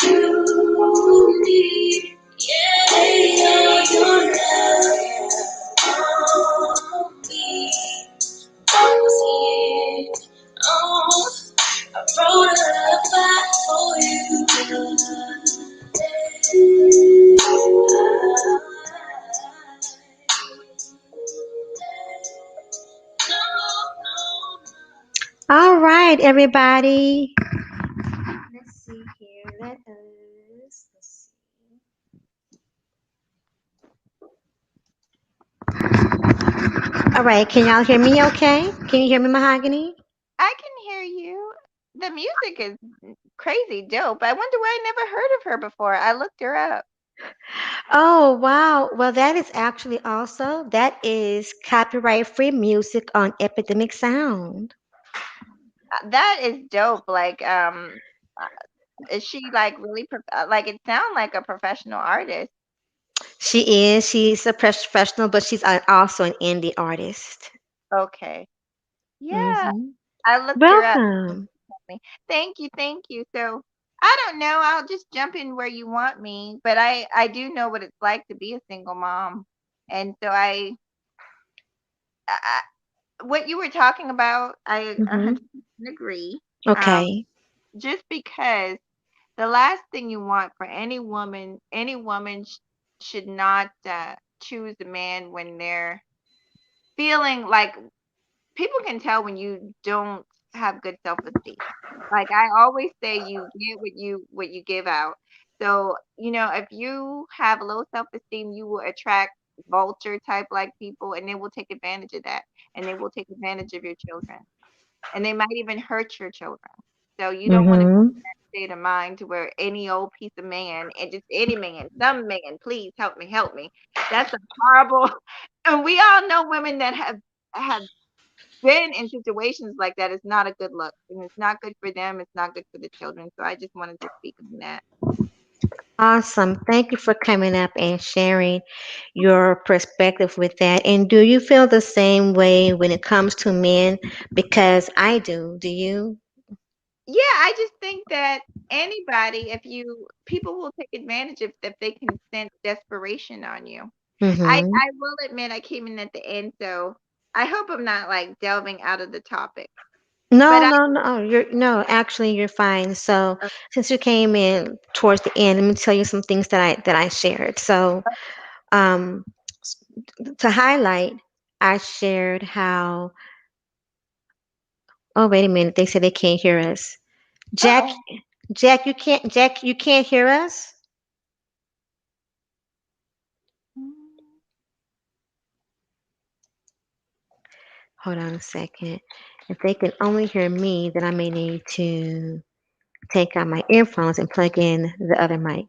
Speaker 1: you need. Yeah, your love on me. Mama's here. Oh, I wrote a lullaby for
Speaker 2: All right, everybody. Let's see here. Let's see. All right, can y'all hear me okay? Can you hear me, Mahogany?
Speaker 3: I can hear you. The music is crazy dope. I wonder why I never heard of her before. I looked her up.
Speaker 2: Oh, wow. Well, that is actually also that is copyright free music on Epidemic Sound.
Speaker 3: That is dope. Uh, is she like really like it sound like a professional artist?
Speaker 2: She is. She's a professional, but she's also an indie artist.
Speaker 3: Okay. Yeah,
Speaker 2: Hmm.
Speaker 3: I looked her up.
Speaker 2: Welcome.
Speaker 3: Thank you, thank you. So I don't know. I'll just jump in where you want me, but I do know what it's like to be a single mom, and so I what you were talking about, I
Speaker 2: Hmm.
Speaker 3: 100% agree. Um,
Speaker 2: Okay.
Speaker 3: just because the last thing you want for any woman should not choose a man when they're feeling like people can tell when you don't have good self-esteem. Like I always say, you get what you give out. So, if you have low self-esteem, you will attract vulture type like people, and they will take advantage of that, and they will take advantage of your children, and they might even hurt your children. So you don't want to be
Speaker 2: Hmm.
Speaker 3: in that state of mind to where any old piece of man, and just any man, some man, please help me. That's a horrible. And we all know women that have been in situations like that. It's not a good look, and it's not good for them. It's not good for the children. So I just wanted to speak on that.
Speaker 2: Awesome. Thank you for coming up and sharing your perspective with that. And do you feel the same way when it comes to men? Because I do. Do you?
Speaker 3: Yeah, I just think that anybody, if you people will take advantage if they can sense desperation on you.
Speaker 2: Hmm.
Speaker 3: I will admit I came in at the end, so I hope I'm not like delving out of the topic. But
Speaker 2: No,
Speaker 3: I
Speaker 2: no, no. You're no, actually you're fine. So since you came in towards the end, let me tell you some things that I shared. So um s- to highlight, I shared how oh wait a minute, they said they can't hear us. Jack
Speaker 3: oh
Speaker 2: Jack, you can't hear us?
Speaker 3: Mm.
Speaker 2: Hold on a second. If they can only hear me, then I may need to take out my earphones and plug in the other mic.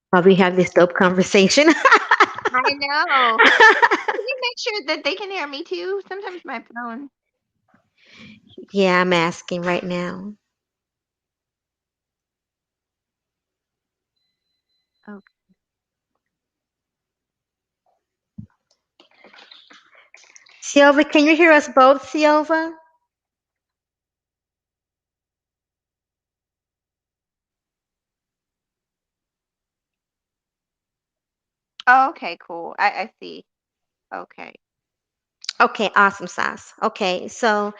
Speaker 2: While we have this dope conversation.
Speaker 3: I know. Can you make sure that they can hear me too? Sometimes my phone.
Speaker 2: Yeah, I'm asking right now.
Speaker 3: Oh,
Speaker 2: Silva, can you hear us both, Silva?
Speaker 3: oh, okay, cool. I see. Okay.
Speaker 2: Okay, awesome sauce. Okay, so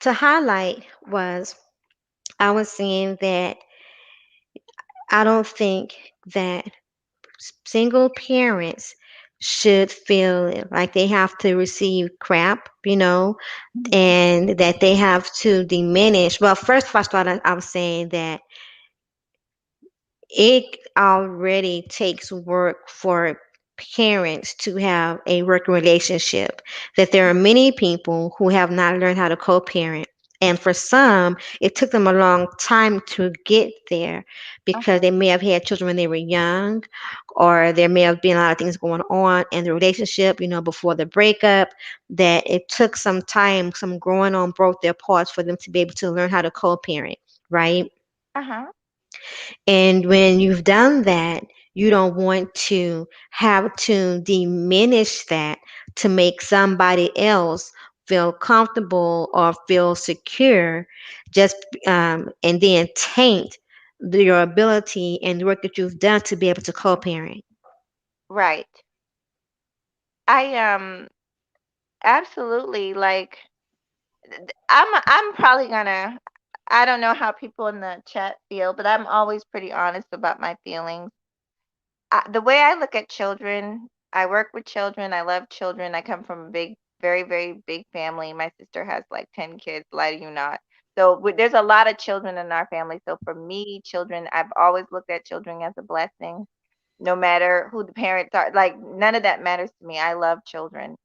Speaker 2: to highlight was I was saying that I don't think that single parents should feel like they have to receive crap,
Speaker 3: Mhm.
Speaker 2: and that they have to diminish. Well, first of all, I was saying that it already takes work for parents to have a working relationship, that there are many people who have not learned how to co-parent, and for some it took them a long time to get there because
Speaker 3: Uh-huh.
Speaker 2: they may have had children when they were young, or there may have been a lot of things going on in the relationship, before the breakup, that it took some time, some growing on both their parts for them to be able to learn how to co-parent, right?
Speaker 3: Uh-huh.
Speaker 2: And when you've done that, you don't want to have to diminish that to make somebody else feel comfortable or feel secure, just and then taint your ability and the work that you've done to be able to co-parent.
Speaker 3: Right. I absolutely like I'm probably gonna I don't know how people in the chat feel, but I'm always pretty honest about my feelings. The way I look at children, I work with children. I love children. I come from a big, very, very big family. My sister has like 10 kids, lie to you not. So there's a lot of children in our family. So for me, children, I've always looked at children as a blessing, no matter who the parents are. Like none of that matters to me. I love children.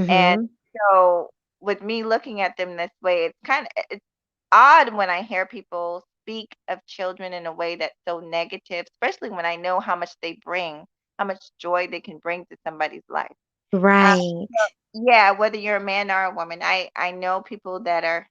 Speaker 3: And
Speaker 2: Mhm.
Speaker 3: so with me looking at them this way, it's odd when I hear people speak of children in a way that's so negative, especially when I know how much they bring, how much joy they can bring to somebody's life. Um,
Speaker 2: Right.
Speaker 3: yeah, whether you're a man or a woman, I know people that are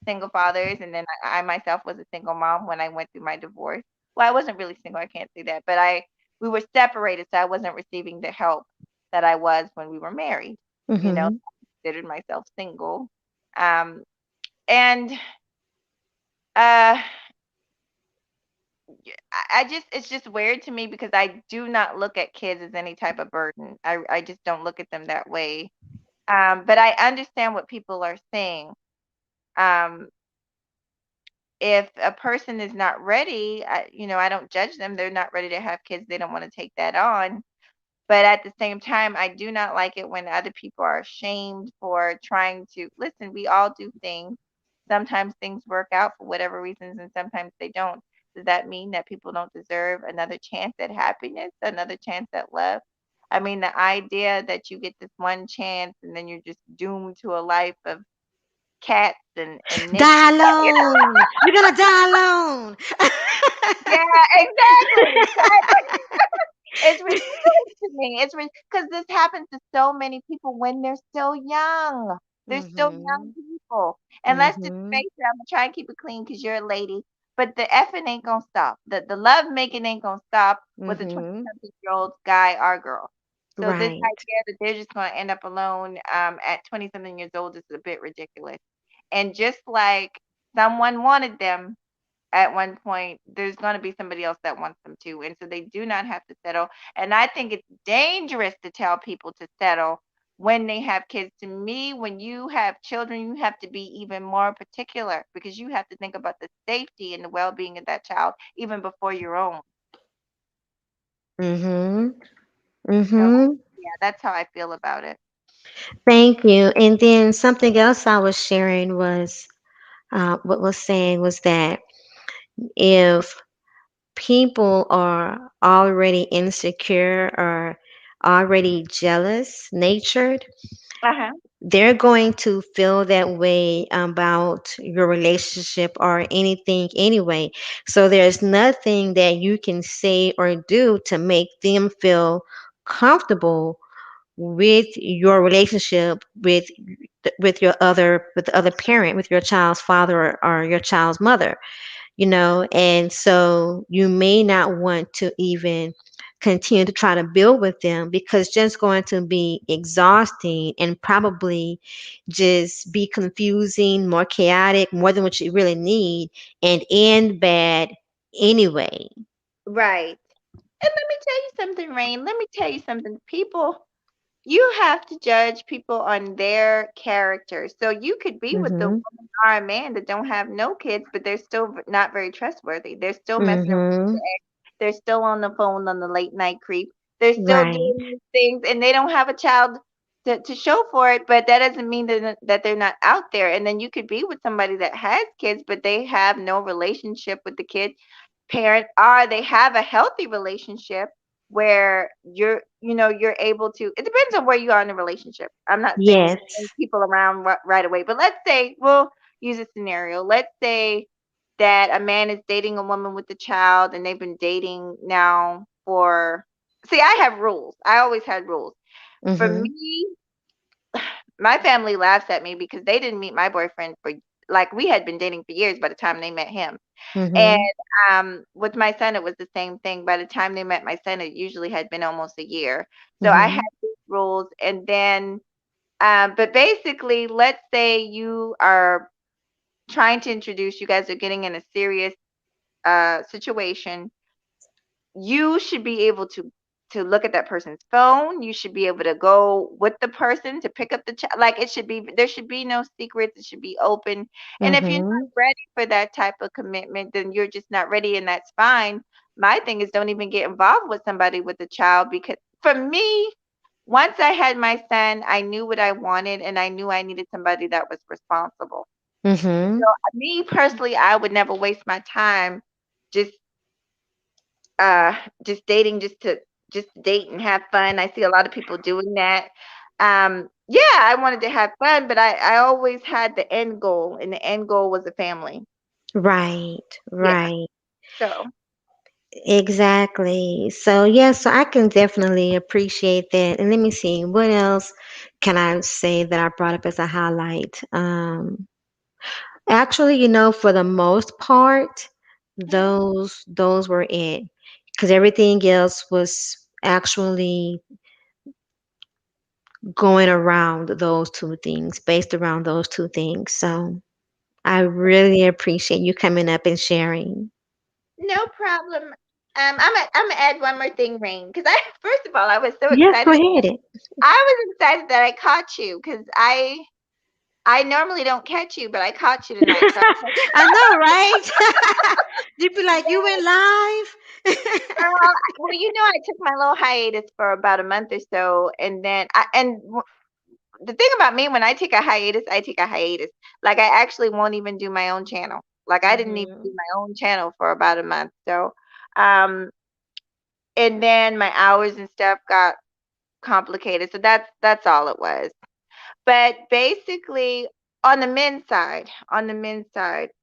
Speaker 3: single fathers, and then I myself was a single mom when I went through my divorce. Well, I wasn't really single, I can't say that, but I we were separated, so I wasn't receiving the help that I was when we were married. You know,
Speaker 2: Mhm.
Speaker 3: I considered myself single. Um, and uh I just it's just weird to me because I do not look at kids as any type of burden. I just don't look at them that way. But I understand what people are saying. Um, if a person is not ready, I don't judge them. They're not ready to have kids. They don't want to take that on. But at the same time, I do not like it when other people are shamed for trying to listen. We all do things. Sometimes things work out for whatever reasons, and sometimes they don't. Does that mean that people don't deserve another chance at happiness, another chance at love? I mean, the idea that you get this one chance and then you're just doomed to a life of cats and nits.
Speaker 2: Die alone. You're gonna die alone.
Speaker 3: Yeah, exactly. It's ridiculous to me. It's because this happens to so many people when they're still young. They're still young
Speaker 2: Mhm.
Speaker 3: people. And let's just
Speaker 2: Mhm.
Speaker 3: face it, I'm gonna try and keep it clean because you're a lady. But the effing ain't gonna stop. The love making ain't gonna stop with a 20
Speaker 2: Mhm.
Speaker 3: something year old guy or girl. So this
Speaker 2: Right.
Speaker 3: idea that they're just gonna end up alone at 20 something years old is a bit ridiculous. And just like someone wanted them at one point, there's going to be somebody else that wants them too. And so they do not have to settle. And I think it's dangerous to tell people to settle when they have kids. To me, when you have children, you have to be even more particular because you have to think about the safety and the well being of that child even before your own.
Speaker 2: Mhm.
Speaker 3: So,
Speaker 2: Mhm.
Speaker 3: yeah, that's how I feel about it.
Speaker 2: Thank you. And then something else I was sharing was what was saying was that if people are already insecure or already jealous natured,
Speaker 3: Uh-huh.
Speaker 2: they're going to feel that way about your relationship or anything anyway. So there's nothing that you can say or do to make them feel comfortable with your relationship with the other parent, with your child's father or your child's mother, and so you may not want to even continue to try to build with them because just going to be exhausting and probably just be confusing, more chaotic, more than what you really need, and end bad anyway.
Speaker 3: Right. And let me tell you something, Rain. Let me tell you something. People, you have to judge people on their character. So you could be with the
Speaker 2: Mhm.
Speaker 3: woman or a man that don't have no kids, but they're still not very trustworthy. They're still messing around.
Speaker 2: Mhm.
Speaker 3: They're still on the phone on the late night creep. They're still
Speaker 2: Right.
Speaker 3: doing these things, and they don't have a child to show for it. But that doesn't mean that they're not out there. And then you could be with somebody that has kids, but they have no relationship with the kid parent, or they have a healthy relationship where you're able to. It depends on where you are in the relationship. I'm not saying bring
Speaker 2: Yes.
Speaker 3: people around right away, but let's say we'll use a scenario. Let's say that a man is dating a woman with a child and they've been dating now for. See, I have rules. I always had rules. For
Speaker 2: Mhm.
Speaker 3: me, my family laughs at me because they didn't meet my boyfriend for, like, we had been dating for years by the time they met him. And
Speaker 2: Mhm.
Speaker 3: with my son, it was the same thing. By the time they met my son, it usually had been almost a year. So I had
Speaker 2: Mhm.
Speaker 3: these rules. And then, but basically, let's say you are trying to introduce, you guys are getting in a serious situation. You should be able to look at that person's phone. You should be able to go with the person to pick up the child. Like, it should be, there should be no secrets. It should be open. And if you're not
Speaker 2: Mhm.
Speaker 3: ready for that type of commitment, then you're just not ready, and that's fine. My thing is, don't even get involved with somebody with a child, because for me, once I had my son, I knew what I wanted, and I knew I needed somebody that was responsible.
Speaker 2: Mhm.
Speaker 3: So me personally, I would never waste my time just uh just dating just to date and have fun. I see a lot of people doing that. Yeah, I wanted to have fun, but I always had the end goal, and the end goal was a family.
Speaker 2: Right.
Speaker 3: Yeah.
Speaker 2: Right.
Speaker 3: So,
Speaker 2: Exactly. So yeah, so I can definitely appreciate that. And let me see, what else can I say that I brought up as a highlight? Actually, for the most part,
Speaker 3: mhm.
Speaker 2: those were it. Because everything else was actually going around those two things, based around those two things. So I really appreciate you coming up and sharing.
Speaker 3: No problem. I'm gonna add one more thing, Rain, because I first of all, I was so
Speaker 2: Yes, go
Speaker 3: excited.
Speaker 2: ahead.
Speaker 3: I was excited that I caught you, because I normally don't catch you, but I caught you tonight. So I was like,
Speaker 2: I know, right? You'd be like, you went live?
Speaker 3: well, I took my little hiatus for about a month or so, and then the thing about me, when I take a hiatus. Like, I actually won't even do my own channel. Like, I didn't even do
Speaker 2: Mhm.
Speaker 3: my own channel for about a month. So, um, and then my hours and stuff got complicated. So that's all it was. But basically, on the men's side,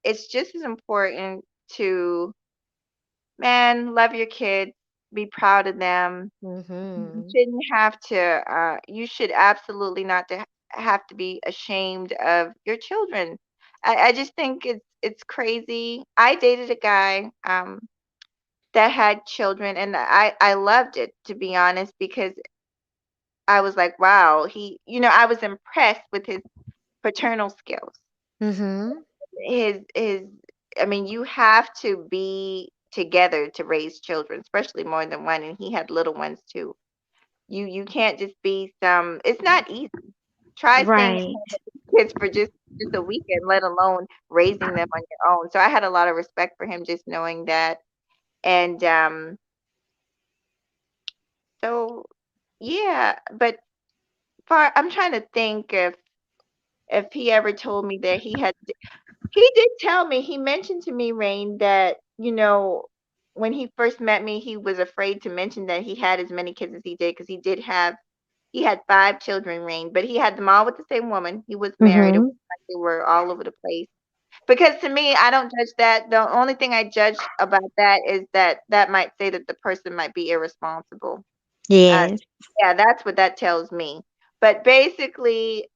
Speaker 3: it's just as important to, man, love your kids, be proud of them. You
Speaker 2: Mhm.
Speaker 3: shouldn't have to, you should absolutely not to have to be ashamed of your children. I just think it's crazy. I dated a guy that had children, and I loved it, to be honest, because I was like, wow, I was impressed with his paternal skills.
Speaker 2: Mhm.
Speaker 3: His I mean, you have to be together to raise children, especially more than one, and he had little ones too. You can't just be some, it's not easy. Try staying at home
Speaker 2: Right.
Speaker 3: with the kids for just a weekend, let alone raising them on your own. So I had a lot of respect for him, just knowing that. And so yeah, but far, I'm trying to think if he ever told me that he did tell me, he mentioned to me, Rain, that, when he first met me, he was afraid to mention that he had as many kids as he did because he had 5 children, Rain, but he had them all with the same woman. He was married. It was
Speaker 2: Mhm.
Speaker 3: like they were all over the place. Because to me, I don't judge that. The only thing I judge about that is that that might say that the person might be irresponsible. Uh,
Speaker 2: Yes.
Speaker 3: yeah, that's what that tells me. But basically,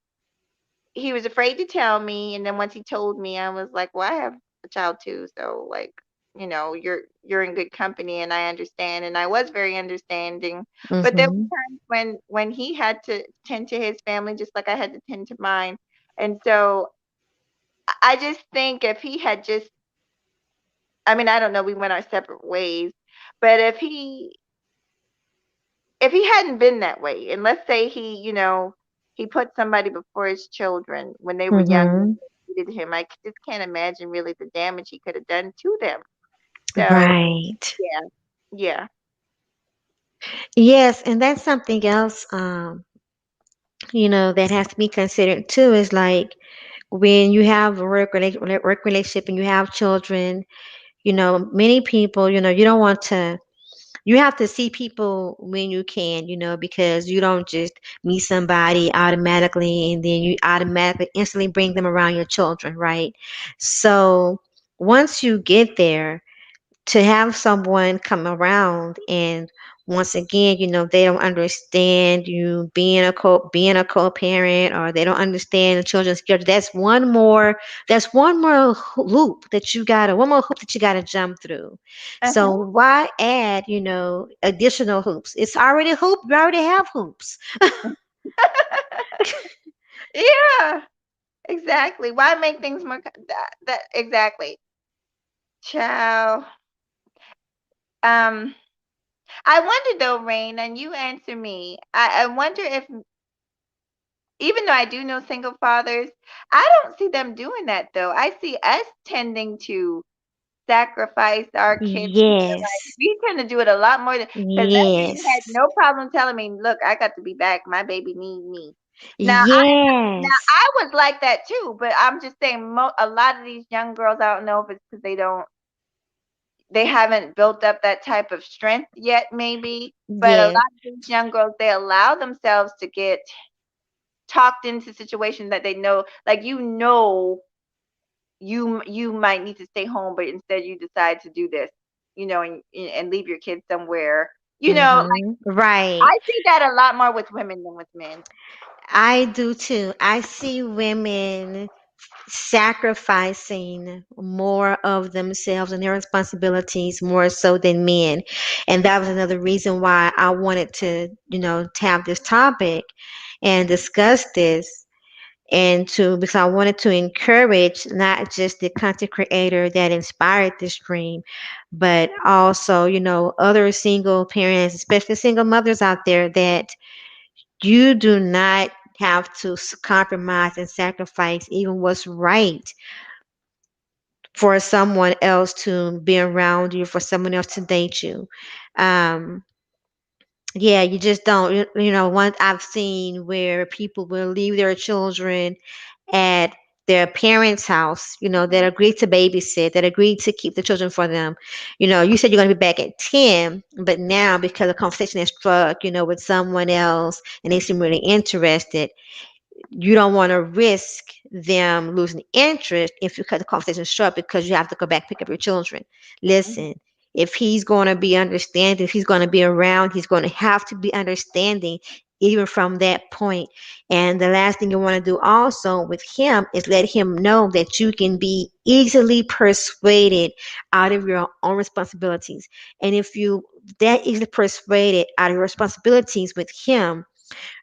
Speaker 3: he was afraid to tell me, and then once he told me, I was like, "Well, I have a child too, so like, you're in good company, and I understand." And I was very understanding, but there
Speaker 2: Mhm.
Speaker 3: were times when he had to tend to his family just like I had to tend to mine, and so I just think if he had just, I mean, I don't know, we went our separate ways, but if he hadn't been that way, and let's say he put somebody before his children when they were young and
Speaker 2: Mhm.
Speaker 3: treated him, I just can't imagine really the damage he could have done to them. So
Speaker 2: Right.
Speaker 3: yeah, yeah.
Speaker 2: Yes, and that's something else that has to be considered too is like when you have a work relationship and you have children, many people, you don't want to you have to see people when you can, because you don't just meet somebody automatically and then you automatically instantly bring them around your children, right? So once you get there, to have someone come around and once again, they don't understand you being a co-parent, or they don't understand the children's schedule. That's one more hoop that you gotta jump through. So
Speaker 3: Uh-huh.
Speaker 2: why add, additional hoops? It's already hoop. You already have hoops.
Speaker 3: Yeah, exactly. Why make things more that exactly. Ciao. Um, I wonder though, Rain, and you answer me. I wonder if, even though I do know single fathers, I don't see them doing that though. I see us tending to sacrifice our kids. Like
Speaker 2: Yes.
Speaker 3: we tend to do it a lot more because that man had
Speaker 2: Yes.
Speaker 3: no problem telling me, "Look, I got to be back. My baby need me." Now
Speaker 2: Yes.
Speaker 3: I was like that too, but I'm just saying, a lot of these young girls, I don't know if it's because they haven't built up that type of strength yet, maybe. But a lot
Speaker 2: Yes.
Speaker 3: of these young girls, they allow themselves to get talked into situations that they know, like you might need to stay home, but instead you decide to do this, and leave your kids somewhere. Like
Speaker 2: Right.
Speaker 3: I see that a lot more with women than with men.
Speaker 2: I do too. I see women sacrificing more of themselves and their responsibilities more so than men. And that was another reason why I wanted to have this topic and discuss this, and because I wanted to encourage not just the content creator that inspired this dream, but also, other single parents, especially single mothers out there, that you do not have to compromise and sacrifice even what's right for someone else to be around you, for someone else to date you. Um, yeah, you just don't. One I've seen where people will leave their children at their parents' house, that
Speaker 3: Mhm.
Speaker 2: agreed to babysit, that agreed to keep the children for them. You said you're going to be back at 10, but now because the conversation has struck, with someone else and they seem really interested, you don't want to risk them losing interest if you cut the conversation short because you have to go back pick up your children.
Speaker 3: Mhm.
Speaker 2: Listen, if he's going to be understanding, if he's going to be around, he's going to have to be understanding even from that point. And the last thing you want to do also with him is let him know that you can be easily persuaded out of your own responsibilities. And if you that easily persuaded out of your responsibilities with him,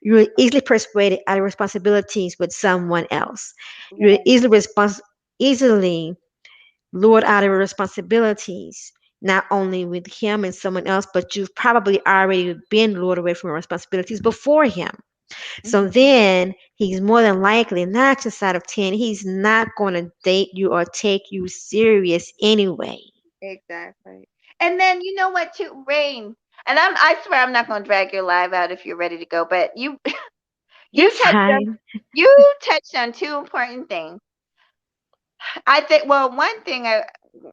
Speaker 2: you're easily persuaded out of responsibilities with someone else. You're
Speaker 3: Right.
Speaker 2: easily lured out of responsibilities, not only with him and someone else, but you've probably already been lured away from your responsibilities before him. So
Speaker 3: Mhm.
Speaker 2: then he's more than likely, 9 times out of 10, he's not going to date you or take you serious anyway.
Speaker 3: Exactly. And then you know what too, Rain. And I swear I'm not gonna drag your live out if you're ready to go, but You touched on
Speaker 2: Hi.
Speaker 3: two important things. I think, well, one thing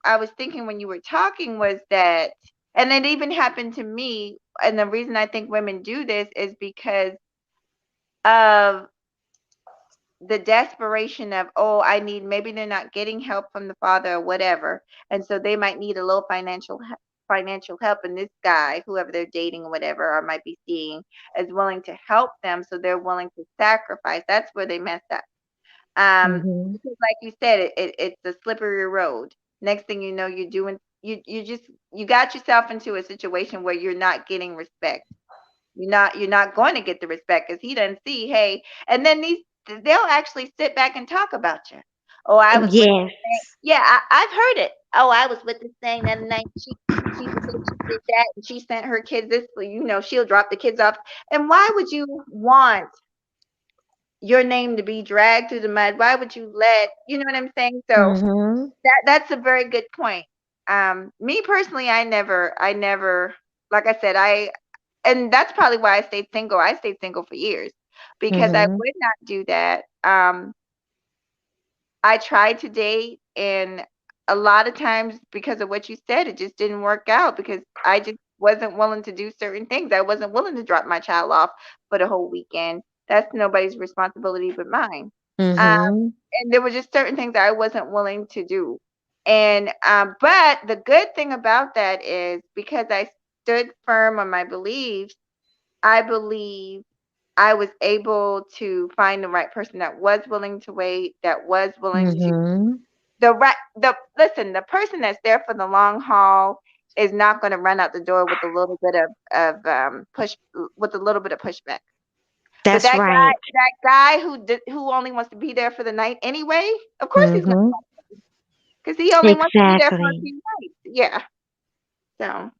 Speaker 3: I was thinking when you were talking was that, and it even happened to me, and the reason I think women do this is because of the desperation of, oh, I need, maybe they're not getting help from the father or whatever, and so they might need a little financial help, and this guy, whoever they're dating or whatever, or might be seeing, is willing to help them, so they're willing to sacrifice. That's where they mess up.
Speaker 2: Mhm.
Speaker 3: Because like you said, it's a slippery road. Next thing you know, you're doing, you just, you got yourself into a situation where you're not getting respect. You're not going to get the respect because he doesn't see, hey, and then they'll actually sit back and talk about you. Oh, I was with this
Speaker 2: Yes.
Speaker 3: thing. Yeah, I've heard it. Oh, I was with this thing that night. She did this, she did that, and she sent her kids this. She'll drop the kids off. And why would you want your name to be dragged through the mud? Why would you let, you know what I'm saying? So
Speaker 2: Mhm.
Speaker 3: that's a very good point. Me personally, I never, like I said, and that's probably why I stayed single. I stayed single for years because I
Speaker 2: Mhm.
Speaker 3: would not do that. I tried to date, and a lot of times because of what you said, it just didn't work out because I just wasn't willing to do certain things. I wasn't willing to drop my child off for the whole weekend. That's nobody's responsibility but mine. Um,
Speaker 2: Mhm.
Speaker 3: and there were just certain things I wasn't willing to do. And but the good thing about that is because I stood firm on my beliefs, I believe I was able to find the right person that was willing to wait, that was willing to
Speaker 2: Mhm.
Speaker 3: the listen, the person that's there for the long haul is not going to run out the door with a little bit of push with a little bit of pushback. But
Speaker 2: That's right.
Speaker 3: that guy who only wants to be there for the night anyway, of course he's not,
Speaker 2: Mhm.
Speaker 3: because he only wants to be there for a
Speaker 2: Exactly.
Speaker 3: few nights. Yeah. So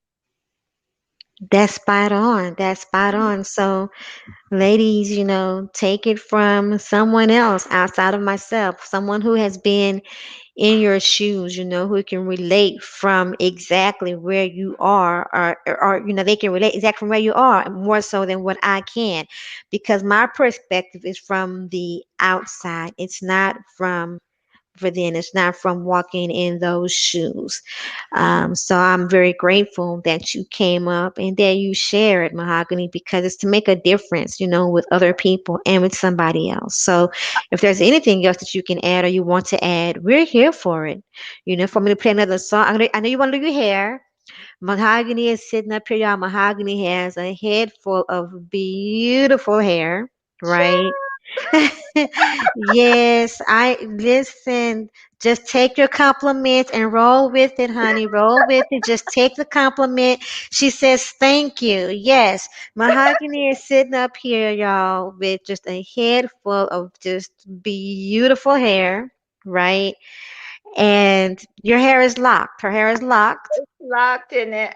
Speaker 2: That's spot on. That's spot on. So, ladies, take it from someone else outside of myself, someone who has been in your shoes, who can relate from exactly where you are, or they can relate exactly from where you are more so than what I can, because my perspective is from the outside. It's not from within. It's not from walking in those shoes. So I'm very grateful that you came up and that you shared, Mahogany, because it's to make a difference, with other people and with somebody else. So if there's anything else that you can add or you want to add, we're here for it. For me to play another song, I know you want to do your hair. Mahogany is sitting up here, y'all. Mahogany has a head full of beautiful hair, right?
Speaker 3: sure.
Speaker 2: Yes, I listen. Just take your compliment and roll with it, honey. Roll with it. Just take the compliment. She says, thank you. Yes, Mahogany is sitting up here, y'all, with just a head full of just beautiful hair, right? And your hair is locked. Her hair is locked.
Speaker 3: Locked in it.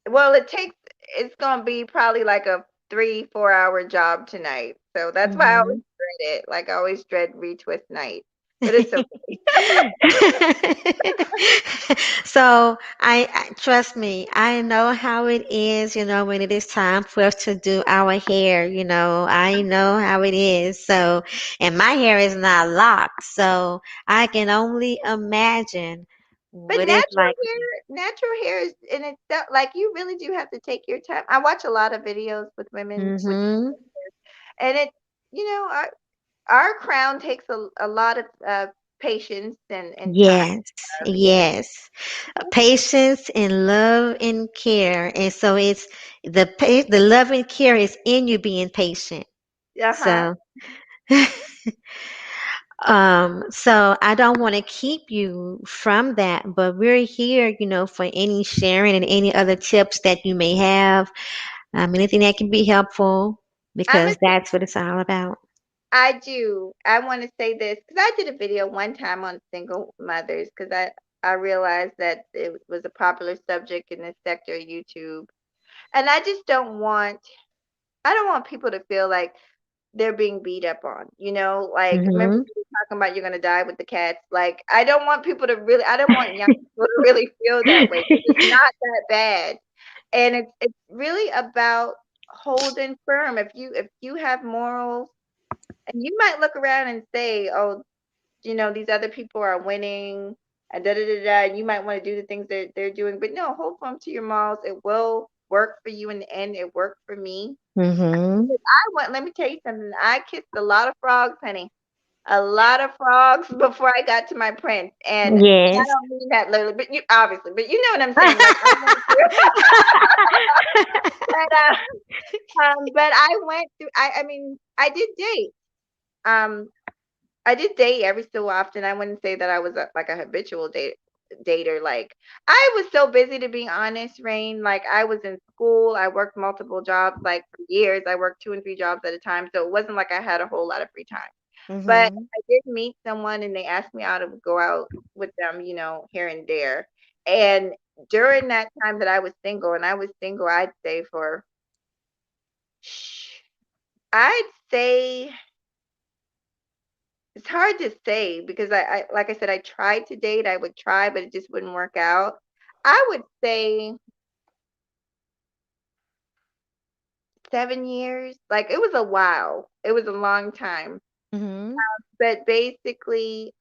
Speaker 3: Well, it's gonna be probably like a 3-4 hour job tonight. So that's why I always
Speaker 2: Mhm.
Speaker 3: dread it. Like I always dread retwist night. But it's okay.
Speaker 2: So I trust me, I know how it is, when it is time for us to do our hair, I know how it is. So, and my hair is not locked, so I can only imagine
Speaker 3: But
Speaker 2: what it's like.
Speaker 3: natural hair is in itself, like you really do have to take your time. I watch a lot of videos with women with,
Speaker 2: Mm-hmm.
Speaker 3: and our crown takes a lot of patience and time.
Speaker 2: Yes, yes. Patience and love and care. And so it's the love and care is in you being patient.
Speaker 3: Uh-huh.
Speaker 2: So so I don't want to keep you from that, but we're here, for any sharing and any other tips that you may have, anything that can be helpful,
Speaker 3: I'm
Speaker 2: because
Speaker 3: a
Speaker 2: that's what it's all about.
Speaker 3: I do. I want to say this because I did a video one time on single mothers because I realized that it was a popular subject in this sector of YouTube, and I don't want people to feel like they're being beat up on. Like remember
Speaker 2: Mm-hmm.
Speaker 3: you were talking about you're gonna die with the cats. Like I don't want people to really. I don't want young people to really feel that way because it's not that bad, and it's really about holding firm. If you have morals, and you might look around and say, "Oh, these other people are winning," and da da da da. And you might want to do the things that they're doing, but no, hold firm to your morals. It will work for you in the end. It worked for me.
Speaker 2: Mhm.
Speaker 3: But I went. Let me tell you something. I kissed a lot of frogs, honey. A lot of frogs before I got to my prince. And I
Speaker 2: Yes.
Speaker 3: don't mean that literally, but you obviously, but you know what I'm saying. Like I went through, but I went through. I mean, I did date. Um, I did date every so often. I wouldn't say that I was like a habitual dater. Like I was so busy, to be honest, Rain. Like I was in school. I worked multiple jobs, like for years. I worked 2 and 3 jobs at a time, so it wasn't like I had a whole lot of free time. But
Speaker 2: Mhm.
Speaker 3: I did meet someone, and they asked me out to go out with them, here and there. And during that time that I was single, and I was single, I'd say it's hard to say because like I said, I tried to date. I would try, but it just wouldn't work out. I would say 7 years. Like it was a while. It was a long time.
Speaker 2: Mhm.
Speaker 3: But basically,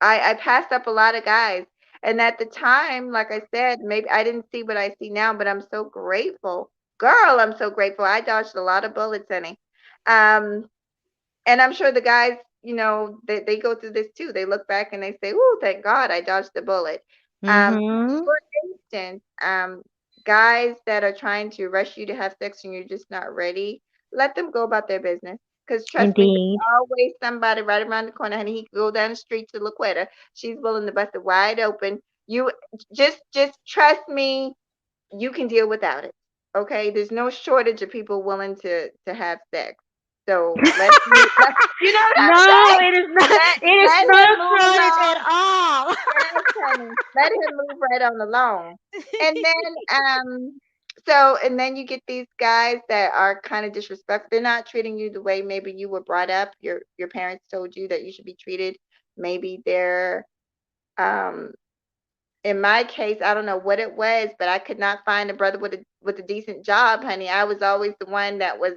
Speaker 3: I passed up a lot of guys. And at the time, like I said, maybe I didn't see what I see now, but I'm so grateful. Girl, I'm so grateful. I dodged a lot of bullets, honey. Um, and I'm sure the guys, they go through this too. They look back and they say, "Oh, thank God I dodged the bullet."
Speaker 2: Mhm.
Speaker 3: For instance, guys that are trying to rush you to have sex and you're just not ready, let them go about their business. Because trust me,
Speaker 2: Indeed.
Speaker 3: there's always somebody right around the corner, honey. He could go down the street to Laquetta. She's willing to bust it wide open. You just trust me. You can deal without it. Okay, there's no shortage of people willing to have sex. So let you know what I'm
Speaker 2: No,
Speaker 3: saying?
Speaker 2: it is not. It is
Speaker 3: Let
Speaker 2: no
Speaker 3: him move
Speaker 2: shortage at
Speaker 3: along.
Speaker 2: all.
Speaker 3: Yes, honey. Let him move right on along. And then and then you get these guys that are kind of disrespectful. They're not treating you the way maybe you were brought up. Your parents told you that you should be treated. Maybe they're um in my case, I don't know what it was, but I could not find a brother with a decent job, honey. I was always the one that was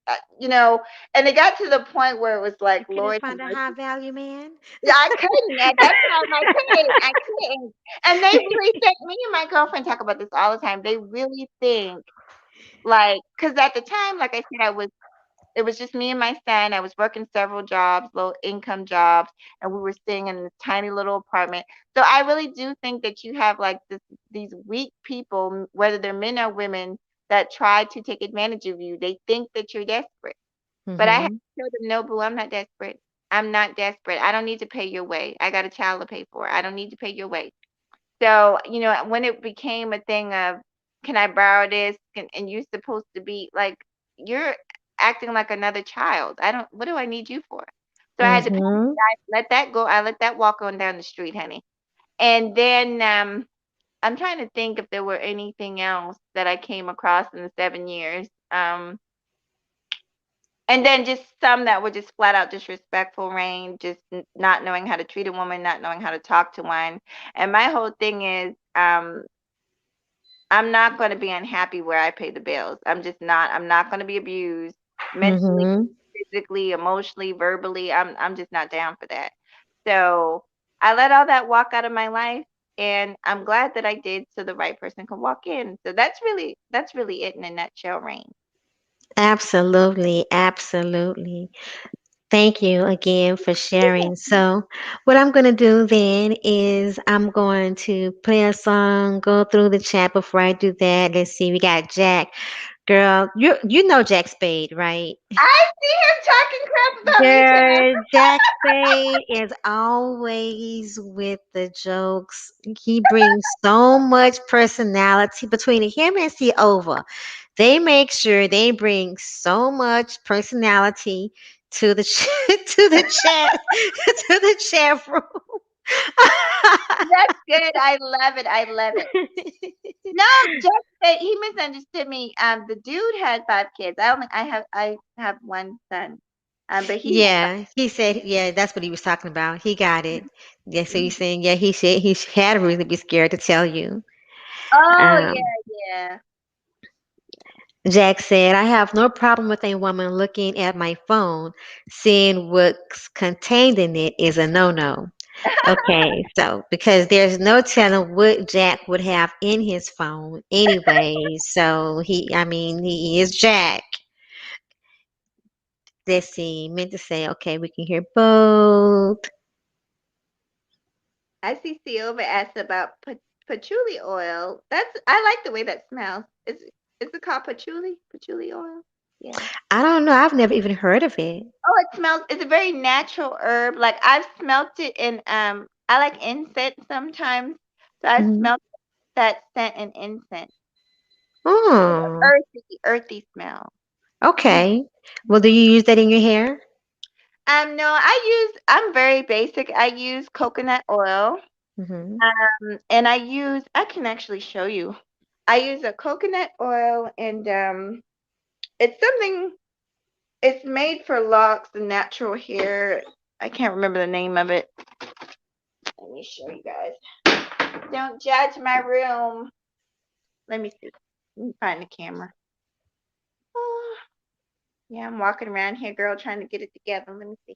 Speaker 3: uh, you know, and it got to the point where it was
Speaker 2: You
Speaker 3: like,
Speaker 2: couldn't
Speaker 3: Lord have
Speaker 2: find a high
Speaker 3: mercy.
Speaker 2: value man.
Speaker 3: Yeah, I couldn't at that time. I couldn't. I couldn't. And they really think, me and my girlfriend talk about this all the time. They really think like, because at the time, like I said, it was just me and my son. I was working several jobs, low income jobs, and we were staying in this tiny little apartment. So I really do think that you have like these weak people, whether they're men or women, that try to take advantage of you. They think that you're desperate. But I had
Speaker 2: Mhm.
Speaker 3: to tell them, no, boo, I'm not desperate. I'm not desperate. I don't need to pay your way. I got a child to pay for. I don't need to pay your way. So, when it became a thing of, can I borrow this? And you're supposed to be like, you're acting like another child. What do I need you for? So I had to
Speaker 2: Mhm.
Speaker 3: let that go. I let that walk on down the street, honey. And then I'm trying to think if there were anything else that I came across in the 7 years. And then just some that were just flat out disrespectful, Rain, just not knowing how to treat a woman, not knowing how to talk to one. And my whole thing is, I'm not going to be unhappy where I pay the bills. I'm just not. I'm not going to be abused mentally,
Speaker 2: Mhm.
Speaker 3: physically, emotionally, verbally. I'm just not down for that. So I let all that walk out of my life, and I'm glad that I did, so the right person can walk in. So that's really it in a nutshell, Rain.
Speaker 2: Absolutely, absolutely. Thank you again for sharing. So, what I'm going to do then is I'm going to play a song, go through the chat before I do that. Let's see, we got Jack. Girl, you know Jack Spade, right?
Speaker 3: I see him talking crap about me, child.
Speaker 2: Girl, Jack Spade is always with the jokes. He brings so much personality between him and Ova. They make sure they bring so much personality to the to the chat to the chat room.
Speaker 3: That's good. I love it. I love it. No, just that he misunderstood me. The dude had 5 kids. I have one son. But he had
Speaker 2: Yeah, he said, yeah, that's what he was talking about. He got it. Yeah, so he's
Speaker 3: five.
Speaker 2: saying, yeah, he said he had a reason to be scared to tell you.
Speaker 3: Oh
Speaker 2: Um,
Speaker 3: yeah, yeah.
Speaker 2: Jack said, I have no problem with a woman looking at my phone. Seeing what's contained in it is a no no. Okay, so because there's no telling what Jack would have in his phone anyway. So I mean, he is Jack. Let's see, meant to say, okay, we can hear both.
Speaker 3: I see Silva asked about patchouli oil. I like the way that smells. Is it called patchouli? Patchouli oil? Yeah.
Speaker 2: I don't know. I've never even heard of it.
Speaker 3: Oh, it smells. It's a very natural herb. Like I've smelt it in I like incense sometimes. So I
Speaker 2: Mhm.
Speaker 3: smelt that scent in incense. It's an
Speaker 2: Oh,
Speaker 3: earthy smell. Mm.
Speaker 2: okay. Well, do you use that in your hair?
Speaker 3: No, I'm very basic. I use coconut oil.
Speaker 2: Hmm.
Speaker 3: And I can actually show you. I use a coconut oil and it's something it's made for locks and natural hair. I can't remember the name of it. Let me show you guys. Don't judge my room. Let me see. Let me find the camera. Oh, yeah, I'm walking around here, girl, trying to get it together. Let me see.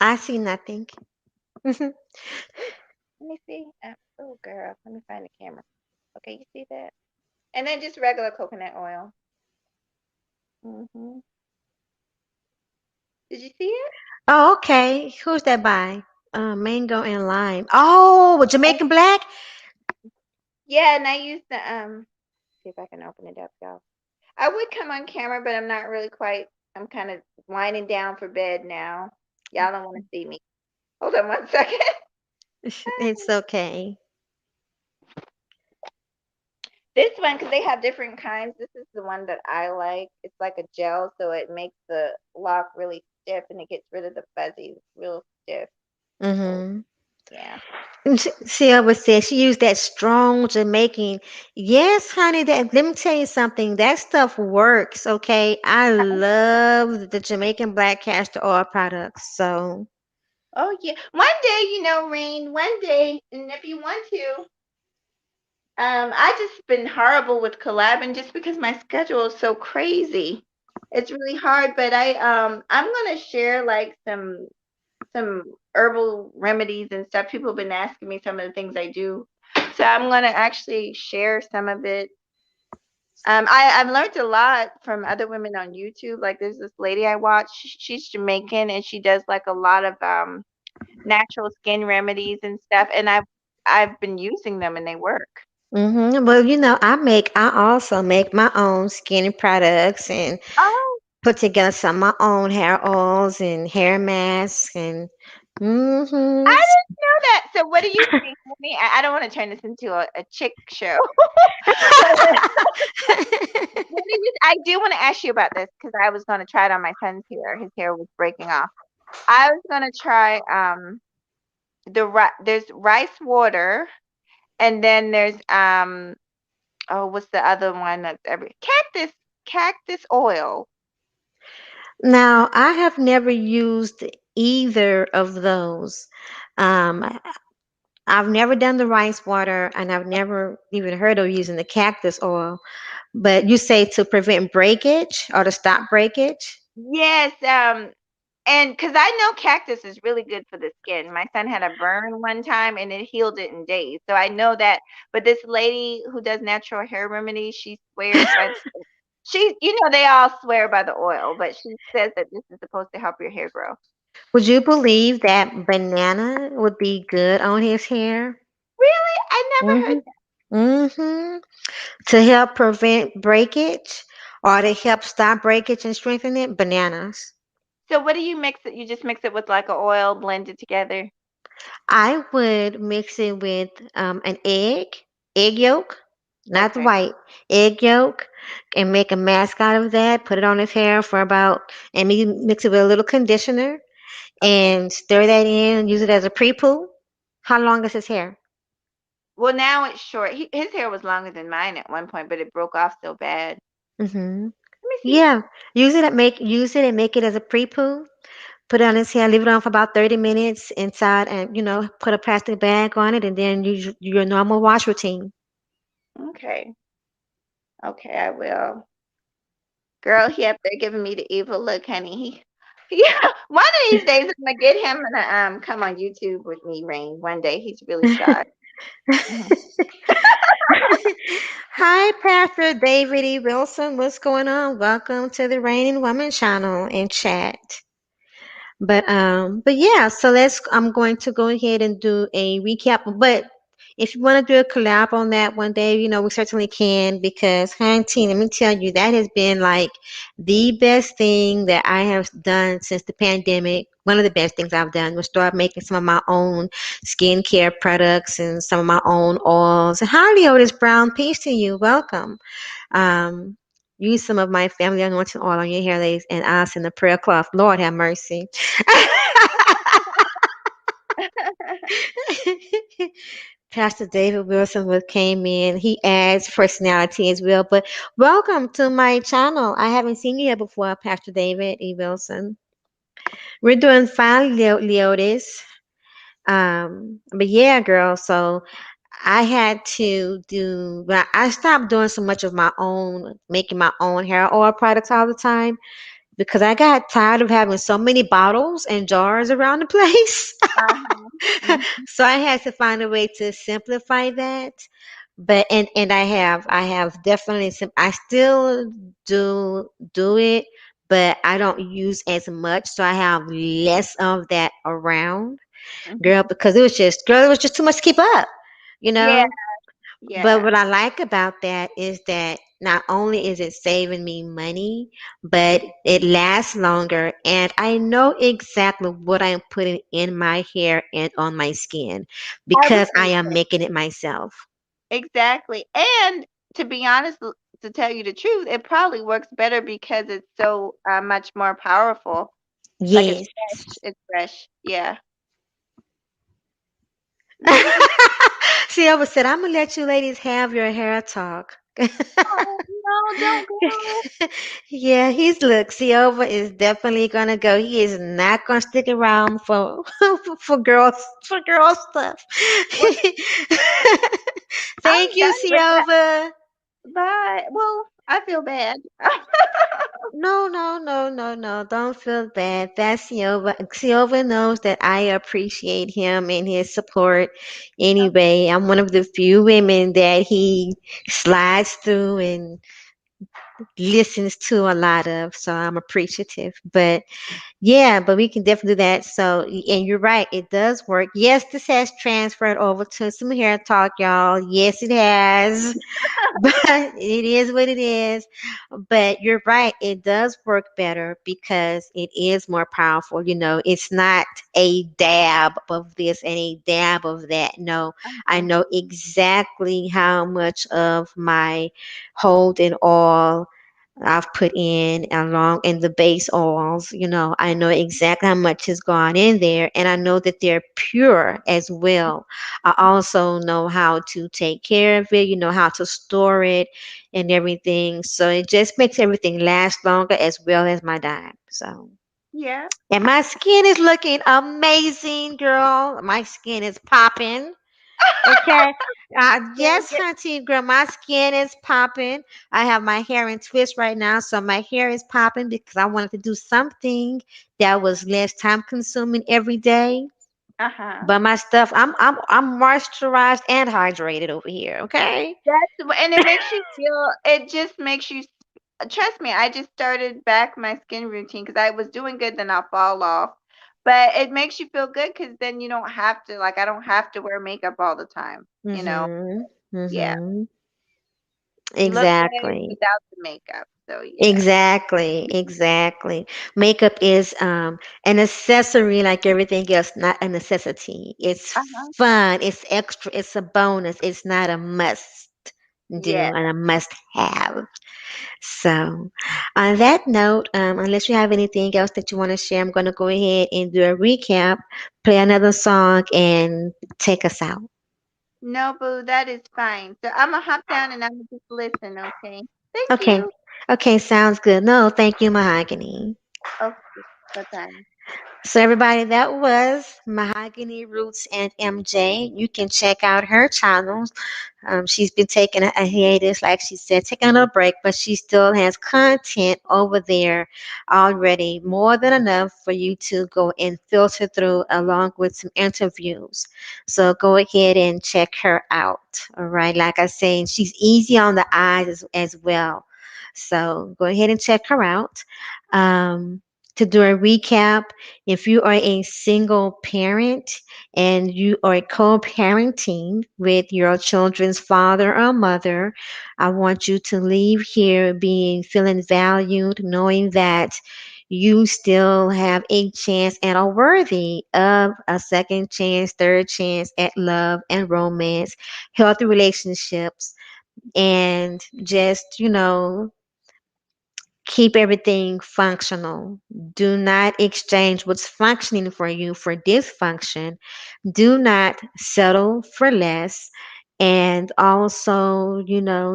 Speaker 2: I see nothing. Mhm.
Speaker 3: Ooh, let me see. Oh, girl, let me find the camera. Okay, you see that? And then just regular coconut oil. Did you see it?
Speaker 2: Oh, okay. Who's that by? Mango and lime. Oh,
Speaker 3: Oh,
Speaker 2: Jamaican Black?
Speaker 3: yeah, and I used the see if I can open it up, y'all. I would come on camera, but I'm not really quite. I'm kind of winding down for bed now. Y'all don't want to see me. Hold on one second.
Speaker 2: It's okay.
Speaker 3: This one, because they have different kinds. This is the one that I like. It's like a gel, so it makes the lock really stiff and it gets rid of the fuzzy, real stiff. So
Speaker 2: Mm-hmm.
Speaker 3: yeah.
Speaker 2: She always said she used that strong Jamaican. Yes, honey, that let me tell you something. That stuff works, okay? I love the Jamaican Black castor oil products. So,
Speaker 3: Oh yeah. One day, Rain. One day, and if you want to, I just been horrible with collabing just because my schedule is so crazy. It's really hard, but I'm gonna share like some herbal remedies and stuff. People have been asking me some of the things I do. So I'm gonna actually share some of it. I've learned a lot from other women on YouTube. Like there's this lady I watch, she's Jamaican and she does like a lot of natural skin remedies and stuff, and I've been using them and they work.
Speaker 2: well, I also make my own skin products and
Speaker 3: Oh,
Speaker 2: put together some of my own hair oils and hair masks and
Speaker 3: I
Speaker 2: mm-hmm.
Speaker 3: didn't know that. So what do you think? I don't want to turn this into a chick show. But what do you? I do want to ask you about this because I was going to try it on my son's hair. His hair was breaking off. I was going to try there's rice water and then there's oh, what's the other one that's every cactus oil.
Speaker 2: Now, I have never used either of those. Um, I've never done the rice water, and I've never even heard of using the cactus oil. But you say to prevent breakage or to stop breakage?
Speaker 3: Yes, and because I know cactus is really good for the skin. My son had a burn one time and it healed it in days. So I know that. But this lady who does natural hair remedies, she swears by they all swear by the oil, but she says that this is supposed to help your hair grow.
Speaker 2: Would you believe that banana would be good on his hair?
Speaker 3: Really? I never heard
Speaker 2: Mm-hmm.
Speaker 3: that.
Speaker 2: Mm-hmm. To help prevent breakage or to help stop breakage and strengthen it, bananas.
Speaker 3: So what do you mix it? You just mix it with like a oil, blend it together.
Speaker 2: I would mix it with an egg yolk, not the
Speaker 3: Okay.
Speaker 2: white, egg yolk, and make a mask out of that. Put it on his hair for and mix it with a little conditioner
Speaker 3: Okay.
Speaker 2: and stir that in. Use it as a pre-poo. How long is his hair?
Speaker 3: Well, now it's short. His hair was longer than mine at one point, but it broke off so bad.
Speaker 2: Mm-hmm.
Speaker 3: Let me see.
Speaker 2: Yeah, use it and make it as a pre-poo. Put it on his hair, leave it on for about 30 minutes inside, and put a plastic bag on it, and then use your normal wash routine.
Speaker 3: Okay. Okay, I will. Girl, he up there giving me the evil look, honey. Yeah, one of these days I'm gonna get him to come on YouTube with me, Rain. One day he's really shy. Mhm.
Speaker 2: Hi, Pastor David E. Wilson. What's going on? Welcome to the Reigning Woman channel and chat. But yeah, so I'm going to go ahead and do a recap. But if you want to do a collab on that one day, we certainly can because Hunting, let me tell you, that has been like the best thing that I have done since the pandemic. One of the best things I've done was start making some of my own skincare products and some of my own oils. And hi, Leotis Brown, peace to you. Welcome. Um, Use some of my family anointing oil on your hair, ladies, and us in the prayer cloth. Lord have mercy. Pastor David Wilson came in. He adds personality as well. But welcome to my channel. I haven't seen you here before, Pastor David E. Wilson. We're doing fine, Leotis. But yeah, girl. So I had to do. But I stopped doing so much of my own, making my own hair oil products all the time because I got tired of having so many bottles and jars around the place.
Speaker 3: Uh-huh. Mhm.
Speaker 2: So I had to find a way to simplify that. But and I have definitely I still do it, but I don't use as much, so I have less of that around, girl,
Speaker 3: Mhm.
Speaker 2: because it was just too much to keep up, you
Speaker 3: Yeah,
Speaker 2: know. But
Speaker 3: yeah.
Speaker 2: what I like about that is that not only is it saving me money, but it lasts longer and I know exactly what I'm putting in my hair and on my skin
Speaker 3: I was
Speaker 2: because I
Speaker 3: gonna
Speaker 2: am
Speaker 3: say
Speaker 2: making it myself.
Speaker 3: exactly. And to be honest, to tell you the truth, it probably works better because it's so much more powerful. Like it's
Speaker 2: Yes.
Speaker 3: fresh. It's fresh. Yeah. Mhm.
Speaker 2: Silva said, I'm gonna let you ladies have your hair talk.
Speaker 3: Oh no, don't go.
Speaker 2: Yeah, he's look, Silva is definitely gonna go. He is not gonna stick around for for girl stuff.
Speaker 3: Well,
Speaker 2: Thank
Speaker 3: I'm
Speaker 2: you,
Speaker 3: done with that.
Speaker 2: Silva.
Speaker 3: Bye. Well, I feel bad.
Speaker 2: No, no, no, no, no. Don't feel bad. That's Silva. Silva knows that I appreciate him and his support. Anyway, I'm one of the few women that he slides through and listens to a lot of, so I'm appreciative. But yeah, but we can definitely do that. So, and you're right, it does work. Yes, this has transferred over to some hair talk, y'all. Yes, it has. But it is what it is. But you're right, it does work better because it is more powerful. It's not a dab of this and a dab of that. No, I
Speaker 3: Uh-huh.
Speaker 2: know exactly how much of my holding oil I've put in along in the base oils. I know exactly how much has gone in there, and I know that they're pure as well. I also know how to take care of it, how to store it and everything. So it just makes everything last longer as well as my dime. So,
Speaker 3: Yeah.
Speaker 2: and my skin is looking amazing, girl. My skin is popping. Okay.
Speaker 3: Girl,
Speaker 2: Yes, hunty girl, my skin is popping. I have my hair in twist right now, so my hair is popping because I wanted to do something that was less time consuming every day.
Speaker 3: uh-huh.
Speaker 2: But my stuff, I'm moisturized and hydrated over here. Okay.
Speaker 3: And it makes you feel. It just makes you. Trust me, I just started back my skin routine because I was doing good, then I'll fall off. But it makes you feel good because then you don't have to. Like I don't have to wear makeup all the time. You know.
Speaker 2: Mhm.
Speaker 3: Yeah.
Speaker 2: Mhm.
Speaker 3: You look good
Speaker 2: Exactly.
Speaker 3: without the makeup. So yeah.
Speaker 2: Exactly, exactly. Makeup is an accessory like everything else, not a necessity. It's
Speaker 3: Uh-huh.
Speaker 2: fun, it's extra, it's a bonus. It's not a must
Speaker 3: Yeah.
Speaker 2: do and a must have. So, on that note, unless you have anything else that you want to share, I'm going to go ahead and do a recap, play another song, and take us out.
Speaker 3: No, boo, that is fine. So I'm gonna hop down and I'm gonna just listen, okay? Thank
Speaker 2: Okay.
Speaker 3: you.
Speaker 2: Okay, sounds good. No, thank you, Mahogany.
Speaker 3: Okay, bye bye.
Speaker 2: So, everybody, that was Mahogany Roots and MJ. You can check out her channels. She's been taking a hiatus, like she said, taking a break, but she still has content over there already, more than enough for you to go and filter through, along with some interviews. So, go ahead and check her out. All right. Like I say, she's easy on the eyes as well. So, go ahead and check her out. To do a recap, if you are a single parent and you are co-parenting with your children's father or mother, I want you to leave here being feeling valued, knowing that you still have a chance and are worthy of a second chance, third chance at love and romance, healthy relationships, and just, keep everything functional. Do not exchange what's functioning for you for dysfunction. Do not settle for less. And also,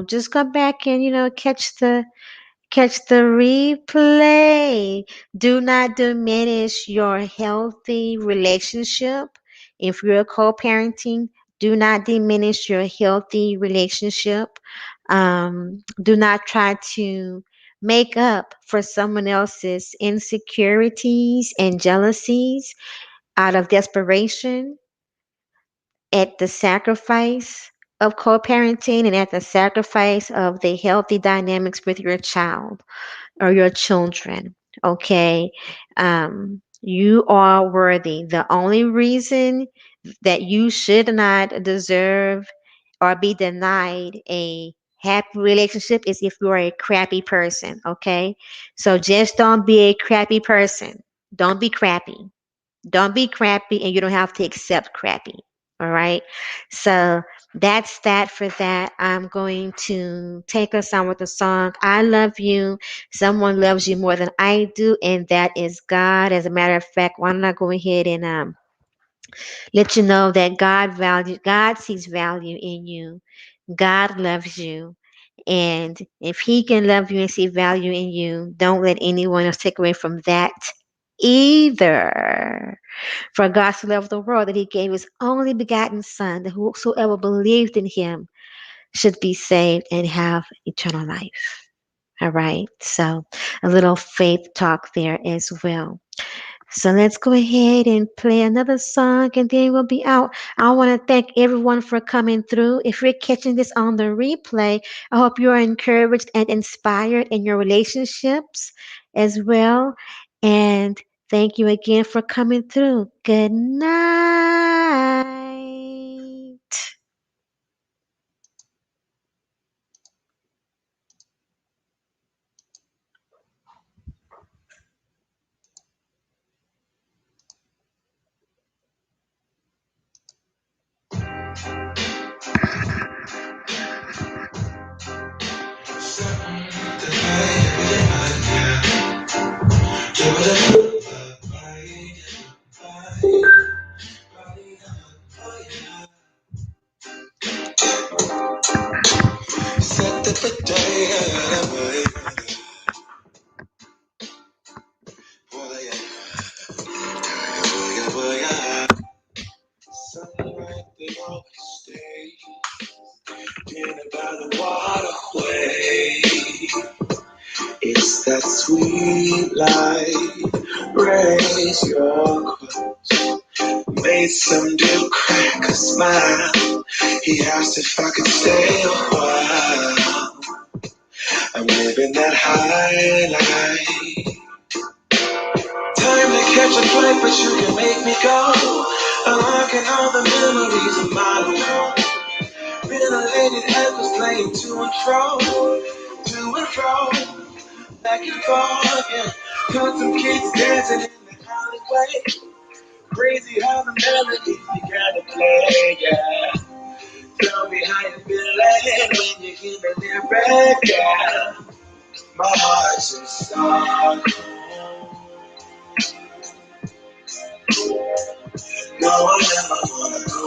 Speaker 2: just go back and, catch the replay. Do not diminish your healthy relationship. If you're co-parenting, do not diminish your healthy relationship. Do not try to make up for someone else's insecurities and jealousies out of desperation at the sacrifice of co-parenting and at the sacrifice of the healthy dynamics with your child or your children. Okay. You are worthy. The only reason that you should not deserve or be denied a happy relationship is if you're a crappy person. Okay. So just don't be a crappy person. Don't be crappy. Don't be crappy, and you don't have to accept crappy. All right. So that's that for that. I'm going to take us on with the song I Love You. Someone loves you more than I do, and that is God. As a matter of fact, why don't I go ahead and let you know that God sees value in you. God loves you. And if he can love you and see value in you, don't let anyone else take away from that either. For God so loved the world that he gave his only begotten Son, that whosoever believed in him should be saved and have eternal life. All right. So a little faith talk there as well. So let's go ahead and play another song and then we'll be out. I want to thank everyone for coming through. If you're catching this on the replay, I hope you are encouraged and inspired in your relationships as well. And thank you again for coming through. Good night.
Speaker 1: Sunlight, they always stay in about a waterway. It's that sweet light. Raise your glass. Made some dude crack a smile. He asked if I could stay a while. I'm living that high life. Time to catch a flight, but you can make me go. Unlocking all the memories of my life. Ventilated heavens playing to and fro, back and forth, yeah. Caught some kids dancing in the alleyway. Crazy how the melodies began to play, yeah. Tell me how you feeling when you hear the lyric, yeah. My heart's in start. No, I never wanna go.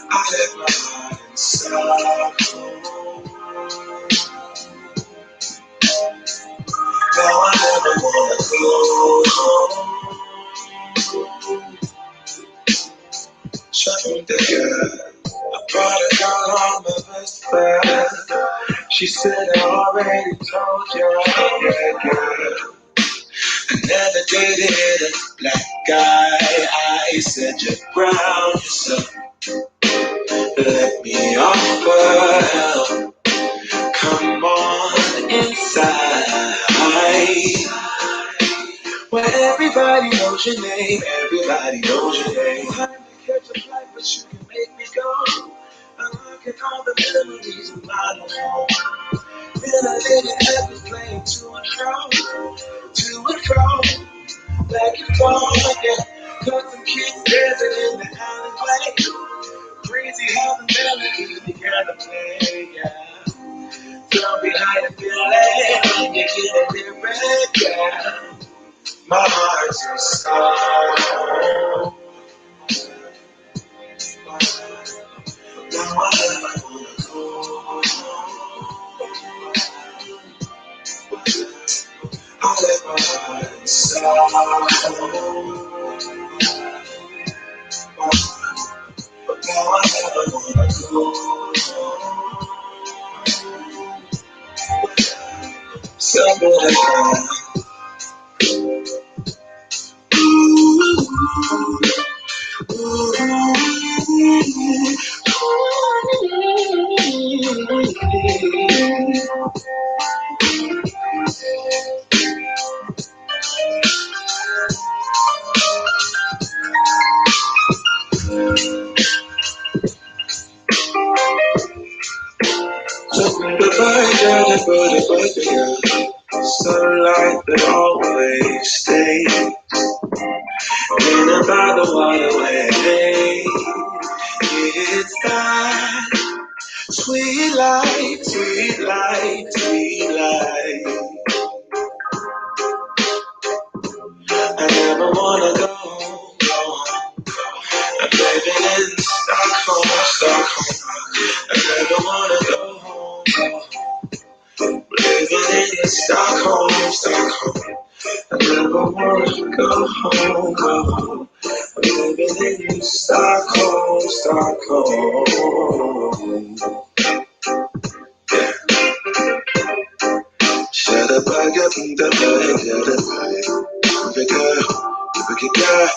Speaker 1: I let my heart inside. go home. Shut the girl. I brought a girl on my best friend. She said I already told you, yeah, girl. I never dated a black guy. I said you're brown, so let me offer help. Come on inside, where everybody knows your name. Everybody knows your name. Time to catch a flight, but you can make me go. Unlocking all the memories of my home. Then I live in heaven, playing to and fro, back and forth, yeah. Caught some kids dancing in the alleyway. Crazy how the melody began to play, yeah. Down behind the building, when you get a lyric, yeah. My heart's a star. Now I never wanna go. I let my heart star. Now I never wanna go. Somebody sunlight that always stays in about the waterway. It's that sweet light, sweet light, sweet light. I never wanna go home. I'm living in Stockholm, Stockholm. I never wanna go home. Living in Stockholm, Stockholm. I never wanna go home, go home. Living in Stockholm, Stockholm. Shut up, I got the bag, shut up, the girl, the girl,